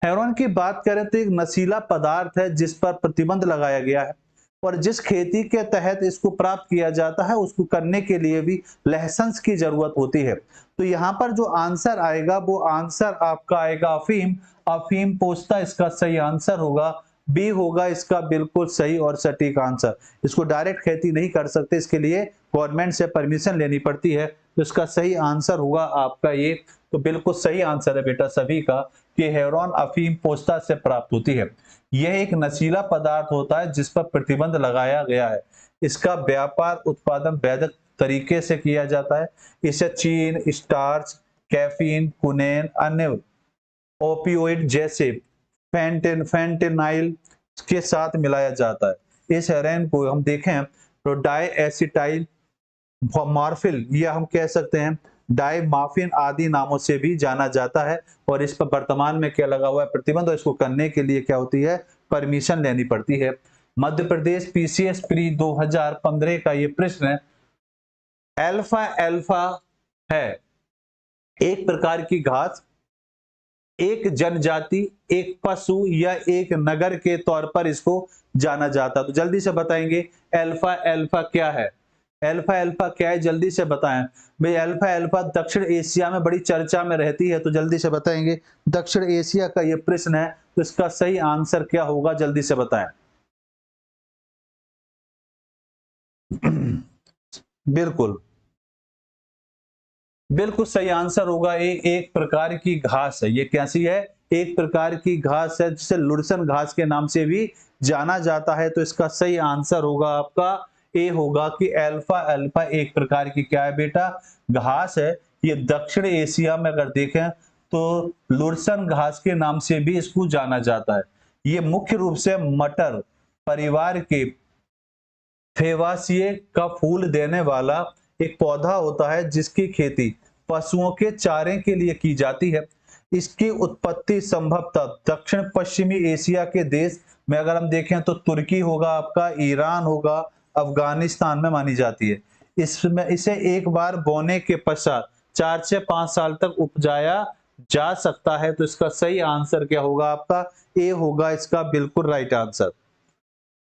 हेरोइन की बात करें तो एक नशीला पदार्थ है जिस पर प्रतिबंध लगाया गया है और जिस खेती के तहत इसको प्राप्त किया जाता है उसको करने के लिए भी लाइसेंस की जरूरत होती है। तो यहाँ पर जो आंसर आएगा वो आंसर आपका आएगा अफीम। अफीम पोस्ता इसका सही आंसर होगा। बी होगा इसका बिल्कुल सही और सटीक आंसर। इसको डायरेक्ट खेती नहीं कर सकते, इसके लिए गवर्नमेंट से परमिशन लेनी पड़ती है। तो इसका सही आंसर होगा आपका ये। तो बिल्कुल सही आंसर है बेटा सभी का कि हेरोइन अफीम पोस्ता से प्राप्त होती है। यह एक नशीला पदार्थ होता है जिस पर प्रतिबंध लगाया गया है। इसका व्यापार उत्पादन वैध तरीके से किया जाता है। इसे चीन, स्टार्च, कैफीन, कुनेन, अन्य ओपियोइड जैसे फेंटेनाइल के साथ मिलाया जाता है। इस हेरोइन को हम देखें तो डाई एसिटाइल मॉर्फिल या हम कह सकते हैं डाइमार्फिन आदि नामों से भी जाना जाता है। और इस पर वर्तमान में क्या लगा हुआ है? प्रतिबंध। और इसको करने के लिए क्या होती है? परमिशन लेनी पड़ती है। मध्य प्रदेश पीसीएस प्री 2015 का ये प्रश्न है। अल्फा अल्फा है एक प्रकार की घास, एक जनजाति, एक पशु या एक नगर के तौर पर इसको जाना जाता है। तो जल्दी से बताएंगे अल्फा अल्फा क्या है? अल्फा अल्फा क्या है? जल्दी से बताएं भाई। अल्फा अल्फा दक्षिण एशिया में बड़ी चर्चा में रहती है। तो जल्दी से बताएंगे दक्षिण एशिया का ये प्रश्न है। तो इसका सही आंसर क्या होगा? जल्दी से बताएं। बिल्कुल बिल्कुल सही आंसर होगा। एक प्रकार की घास है। ये कैसी है? एक प्रकार की घास है जिसे लुड़सन घास के नाम से भी जाना जाता है। तो इसका सही आंसर होगा आपका ए होगा कि अल्फा अल्फा एक प्रकार की क्या है बेटा? घास है। ये दक्षिण एशिया में अगर देखें तो लुड़सन घास के नाम से भी इसको जाना जाता है। ये मुख्य रूप से मटर परिवार के फेवासिए का फूल देने वाला एक पौधा होता है जिसकी खेती पशुओं के चारे के लिए की जाती है। इसकी उत्पत्ति संभवतः दक्षिण पश्चिमी एशिया के देश में अगर हम देखें तो तुर्की होगा आपका, ईरान होगा, अफगानिस्तान में मानी जाती है। इसमें इसे एक बार बोने के पश्चात 4 से 5 साल तक उपजाया जा सकता है। तो इसका सही आंसर क्या होगा आपका? ए होगा इसका बिल्कुल राइट आंसर।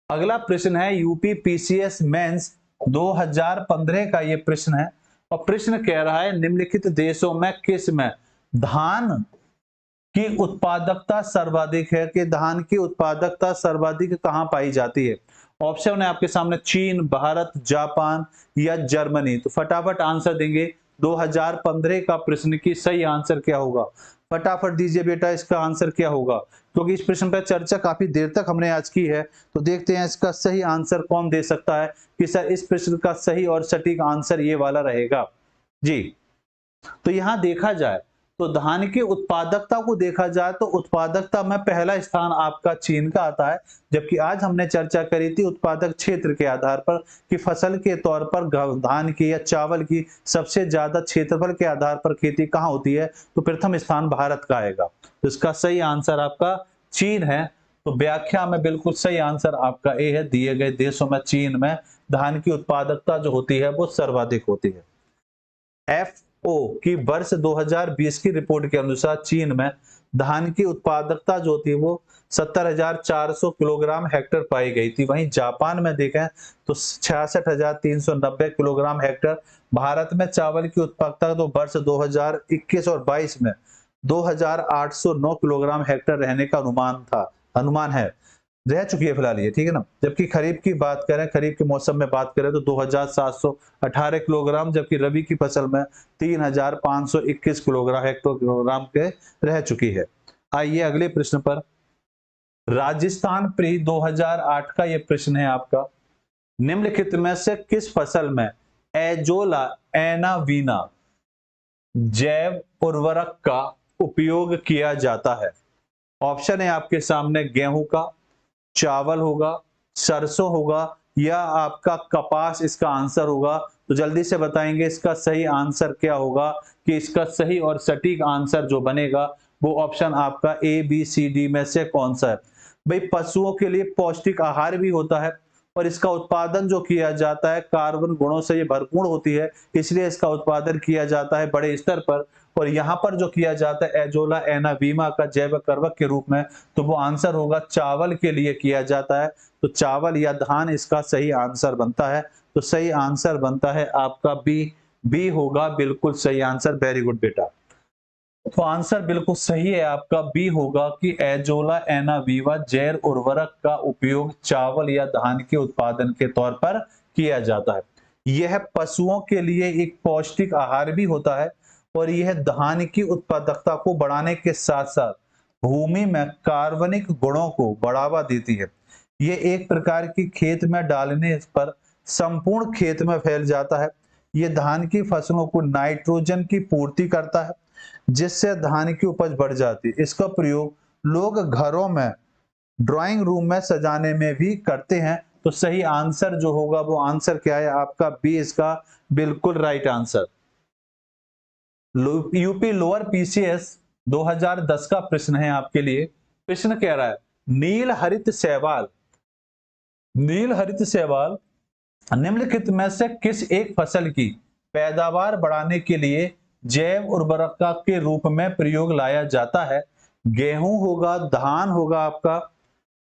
अगला प्रश्न है यूपी पीसीएस मेंस 2015 का ये प्रश्न है। और प्रश्न कह रहा है निम्नलिखित देशों में किस में धान की उत्पादकता सर्वाधिक है? कि धान की उत्पादकता सर्वाधिक कहां पाई जाती है? ऑप्शन है आपके सामने चीन, भारत, जापान या जर्मनी। तो फटाफट आंसर देंगे। 2015 का प्रश्न की सही आंसर क्या होगा? फटाफट दीजिए बेटा इसका आंसर क्या होगा, क्योंकि इस प्रश्न पर चर्चा काफी देर तक हमने आज की है। तो देखते हैं इसका सही आंसर कौन दे सकता है कि सर इस प्रश्न का सही और सटीक आंसर ये वाला रहेगा जी। तो यहां देखा जाए तो धान की उत्पादकता को देखा जाए तो उत्पादकता में पहला स्थान आपका चीन का आता है। जबकि आज हमने चर्चा करी थी उत्पादक क्षेत्र के आधार पर कि फसल के तौर पर धान की या चावल की सबसे ज्यादा क्षेत्रफल के आधार पर खेती कहाँ होती है? तो प्रथम स्थान भारत का आएगा। तो इसका सही आंसर आपका चीन है। तो व्याख्या में बिल्कुल सही आंसर आपका ए है। दिए गए देशों में चीन में धान की उत्पादकता जो होती है वो सर्वाधिक होती है। एफओ की वर्ष 2020 की रिपोर्ट के अनुसार चीन में धान की उत्पादकता जो थी वो 70,400 किलोग्राम हेक्टर पाई गई थी। वहीं जापान में देखें तो 66,390 किलोग्राम हेक्टर। भारत में चावल की उत्पादकता तो वर्ष 2021 और 22 में 2,809 किलोग्राम हेक्टर रहने का अनुमान है, रह चुकी है फिलहाल ये, ठीक है ना। जबकि खरीफ की बात करें, खरीफ के मौसम में बात करें तो 2,718 किलोग्राम, जबकि रबी की फसल में 3,521 किलोग्राम हेक्टोग्राम के रह चुकी है। आइए अगले प्रश्न पर। राजस्थान प्री 2008 का ये प्रश्न है आपका। निम्नलिखित में से किस फसल में एजोला एनावीना जैव उर्वरक का उपयोग किया जाता है? ऑप्शन है आपके सामने गेहूं का, चावल होगा, सरसों होगा या आपका कपास इसका आंसर होगा। तो जल्दी से बताएंगे इसका सही आंसर क्या होगा कि इसका सही और सटीक आंसर जो बनेगा वो ऑप्शन आपका ए बी सी डी में से कौन सा है? भाई पशुओं के लिए पौष्टिक आहार भी होता है और इसका उत्पादन जो किया जाता है कार्बन गुणों से ये भरपूर होती है, इसलिए इसका उत्पादन किया जाता है बड़े स्तर पर। और यहाँ पर जो किया जाता है एजोला एनावीमा का जैव उर्वरक के रूप में, तो वो आंसर होगा चावल के लिए किया जाता है। तो चावल या धान इसका सही आंसर बनता है। तो सही आंसर बनता है आपका बी, बी होगा बिल्कुल सही आंसर। वेरी गुड बेटा। तो आंसर बिल्कुल सही है आपका बी होगा कि एजोला एनावीवा जैव उर्वरक का उपयोग चावल या धान के उत्पादन के तौर पर किया जाता है। यह पशुओं के लिए एक पौष्टिक आहार भी होता है और यह धान की उत्पादकता को बढ़ाने के साथ साथ भूमि में कार्बनिक गुणों को बढ़ावा देती है। ये एक प्रकार की खेत में डालने पर संपूर्ण खेत में फैल जाता है। ये धान की फसलों को नाइट्रोजन की पूर्ति करता है जिससे धान की उपज बढ़ जाती है। इसका प्रयोग लोग घरों में ड्राइंग रूम में सजाने में भी करते हैं। तो सही आंसर जो होगा वो आंसर क्या है आपका बी इसका बिल्कुल right answer. UP lower PCS 2010 का प्रश्न है आपके लिए। प्रश्न कह रहा है नील हरित शैवाल निम्नलिखित में से किस एक फसल की पैदावार बढ़ाने के लिए जैव उर्वरक के रूप में प्रयोग लाया जाता है? गेहूं होगा, धान होगा, आपका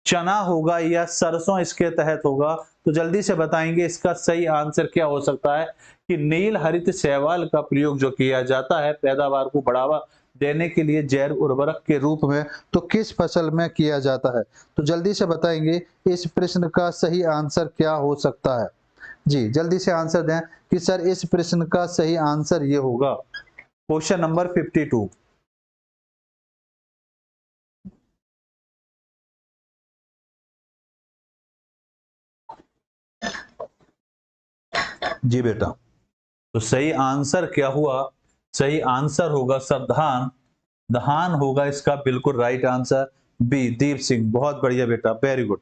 चना होगा या सरसों इसके तहत होगा? तो जल्दी से बताएंगे इसका सही आंसर क्या हो सकता है कि नील हरित शैवाल का प्रयोग जो किया जाता है पैदावार को बढ़ावा देने के लिए जैव उर्वरक के रूप में, तो किस फसल में किया जाता है? तो जल्दी से बताएंगे इस प्रश्न का सही आंसर क्या हो सकता है। जी जल्दी से आंसर दें कि सर इस प्रश्न का सही आंसर ये होगा क्वेश्चन नंबर 52। जी बेटा, तो सही आंसर क्या हुआ? सही आंसर होगा सर धान। धान होगा इसका बिल्कुल right answer B. Deep Singh बहुत बढ़िया बेटा, वेरी गुड।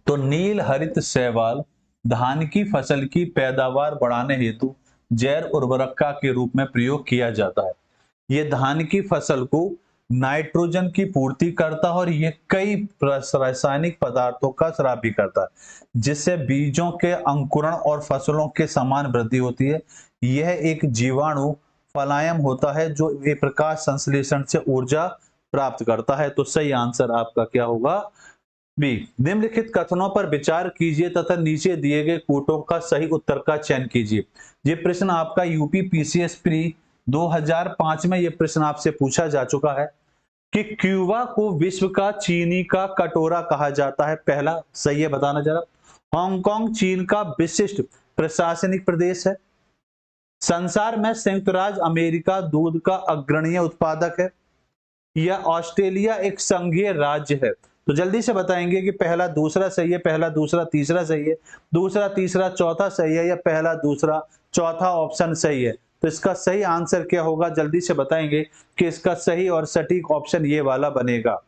तो नील हरित शैवाल धान की फसल की पैदावार बढ़ाने हेतु जैव उर्वरक के रूप में प्रयोग किया जाता है। यह धान की फसल को नाइट्रोजन की पूर्ति करता है और यह कई रासायनिक पदार्थों का स्राव भी करता है जिससे बीजों के अंकुरण और फसलों के समान वृद्धि होती है। यह एक जीवाणु पलायन होता है जो प्रकाश संश्लेषण से ऊर्जा प्राप्त करता है। तो सही आंसर आपका क्या होगा? बी। निम्नलिखित कथनों पर विचार कीजिए तथा नीचे दिए गए कोटों का सही उत्तर का चयन कीजिए। ये प्रश्न आपका यूपी पीसीएस प्री 2005 में ये प्रश्न आपसे पूछा जा चुका है कि क्यूबा को विश्व का चीनी का कटोरा कहा जाता है। पहला सही है, बताना जरा। हांगकांग चीन का विशिष्ट प्रशासनिक प्रदेश है। संसार में संयुक्त राज्य अमेरिका दूध का अग्रणी उत्पादक है या ऑस्ट्रेलिया एक संघीय राज्य है? तो जल्दी से बताएंगे कि पहला दूसरा सही है, पहला दूसरा तीसरा सही है, दूसरा तीसरा चौथा सही है या पहला दूसरा चौथा ऑप्शन सही है? तो इसका सही आंसर क्या होगा? जल्दी से बताएंगे कि इसका सही और सटीक ऑप्शन ये वाला बनेगा।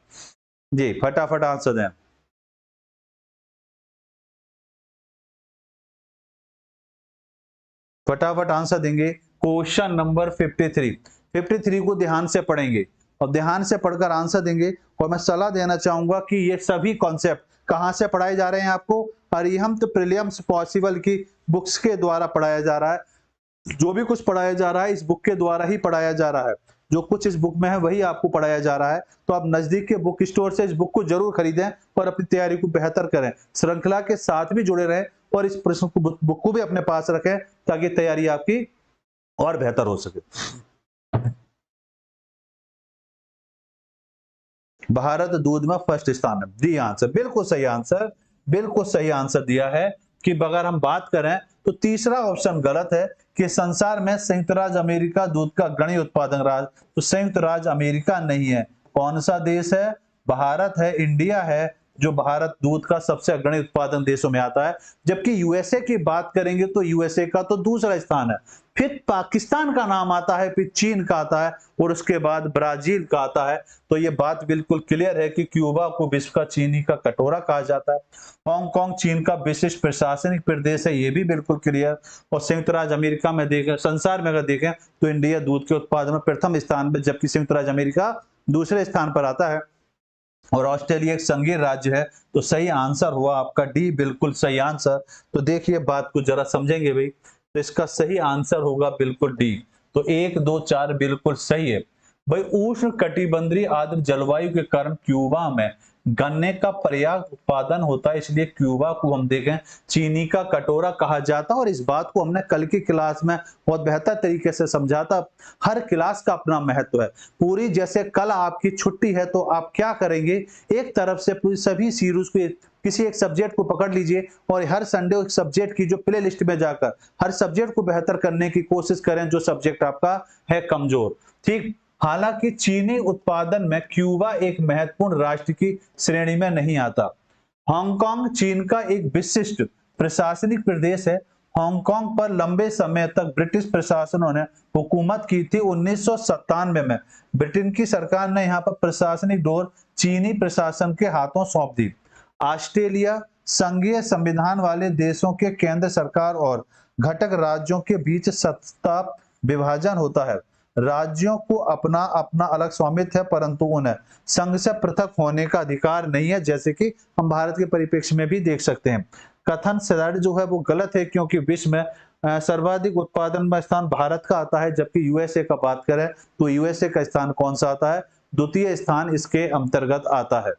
जी फटाफट आंसर दें। फटाफट आंसर देंगे। क्वेश्चन नंबर 53 को ध्यान से पढ़ेंगे और ध्यान से पढ़कर आंसर देंगे। और मैं सलाह देना चाहूंगा कि ये सभी कॉन्सेप्ट कहां से पढ़ाए जा रहे हैं आपको? अरिहंत प्रीलिम्स पॉसिबल की बुक्स के द्वारा पढ़ाया जा रहा है। जो भी कुछ पढ़ाया जा रहा है इस बुक के द्वारा ही पढ़ाया जा रहा है। जो कुछ इस बुक में है वही आपको पढ़ाया जा रहा है। तो आप नजदीक के बुक स्टोर से इस बुक को जरूर खरीदें और अपनी तैयारी को बेहतर करें। श्रृंखला के साथ भी जुड़े रहें और इस प्रश्न को बुक को भी अपने पास रखें ताकि तैयारी आपकी और बेहतर हो सके। भारत दूध में फर्स्ट स्थान है। दी आंसर बिल्कुल सही आंसर, बिल्कुल सही आंसर दिया है कि अगर हम बात करें तो तीसरा ऑप्शन गलत है कि संसार में संयुक्त राज्य अमेरिका दूध का अग्रणी उत्पादक राज्य। तो संयुक्त राज्य अमेरिका नहीं है। कौन सा देश है? भारत है, इंडिया है जो भारत दूध का सबसे अग्रणी उत्पादन देशों में आता है। जबकि यूएसए की बात करेंगे तो यूएसए का तो दूसरा स्थान है, फिर पाकिस्तान का नाम आता है, फिर चीन का आता है और उसके बाद ब्राजील का आता है। तो ये बात बिल्कुल क्लियर है कि क्यूबा को विश्व का चीनी का कटोरा कहा जाता है। हांगकांग चीन का विशिष्ट प्रशासनिक प्रदेश है, ये भी बिल्कुल क्लियर। और संयुक्त राज्य अमेरिका में देखें, संसार में अगर देखें तो इंडिया दूध के उत्पादन में प्रथम स्थान पर, जबकि संयुक्त राज्य अमेरिका दूसरे स्थान पर आता है और ऑस्ट्रेलिया एक संघीय राज्य है। तो सही आंसर हुआ आपका डी, बिल्कुल सही आंसर। तो देखिए बात को जरा समझेंगे भाई, तो इसका सही आंसर होगा बिल्कुल डी। तो 1 2 4 बिल्कुल सही है भाई। उष्ण कटिबंधीय आर्द्र जलवायु के कारण क्यूबा में गन्ने का पर्याप्त उत्पादन होता है, इसलिए क्यूबा को हम देखें चीनी का कटोरा कहा जाता है। और इस बात को हमने कल की क्लास में बहुत बेहतर तरीके से समझा था। हर क्लास का अपना महत्व है। पूरी जैसे कल आपकी छुट्टी है तो आप क्या करेंगे, एक तरफ से पूरी सभी सीरीज को किसी एक सब्जेक्ट को पकड़ लीजिए और हर संडे उस सब्जेक्ट की जो प्ले लिस्ट में जाकर हर सब्जेक्ट को बेहतर करने की कोशिश करें जो सब्जेक्ट आपका है कमजोर। ठीक, हालांकि चीनी उत्पादन में क्यूबा एक महत्वपूर्ण राष्ट्र की श्रेणी में नहीं आता। हांगकांग चीन का एक विशिष्ट प्रशासनिक प्रदेश है। हांगकांग पर लंबे समय तक ब्रिटिश प्रशासनों ने हुकूमत की थी। 1997 में ब्रिटेन की सरकार ने यहाँ पर प्रशासनिक डोर चीनी प्रशासन के हाथों सौंप दी। ऑस्ट्रेलिया संघीय संविधान वाले देशों के केंद्र सरकार और घटक राज्यों के बीच सत्ता विभाजन होता है। राज्यों को अपना अपना अलग स्वामित्व है, परंतु उन्हें संघ से पृथक होने का अधिकार नहीं है, जैसे कि हम भारत के परिप्रेक्ष्य में भी देख सकते हैं। कथन सदैव जो है वो गलत है, क्योंकि विश्व में सर्वाधिक उत्पादन में स्थान भारत का आता है, जबकि यूएसए का बात करें तो यूएसए का स्थान कौन सा आता है, द्वितीय स्थान इसके अंतर्गत आता है।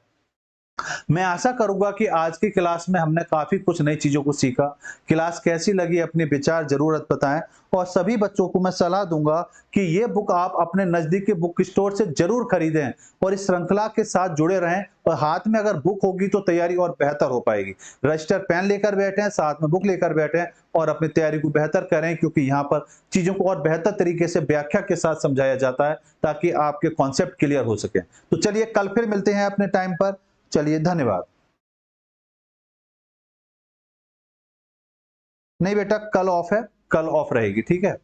मैं आशा करूंगा कि आज की क्लास में हमने काफी कुछ नई चीजों को सीखा। क्लास कैसी लगी अपने विचार जरूर बताएं, और सभी बच्चों को मैं सलाह दूंगा कि ये बुक आप अपने नजदीकी बुक स्टोर से जरूर खरीदें और इस श्रृंखला के साथ जुड़े रहें। और हाथ में अगर बुक होगी तो तैयारी और बेहतर हो पाएगी। रजिस्टर पेन लेकर बैठे, साथ में बुक लेकर बैठे और अपनी तैयारी को बेहतर करें, क्योंकि यहाँ पर चीजों को और बेहतर तरीके से व्याख्या के साथ समझाया जाता है ताकि आपके कॉन्सेप्ट क्लियर हो सके। तो चलिए कल फिर मिलते हैं अपने टाइम पर। चलिए धन्यवाद। नहीं बेटा, कल ऑफ है, कल ऑफ रहेगी, ठीक है।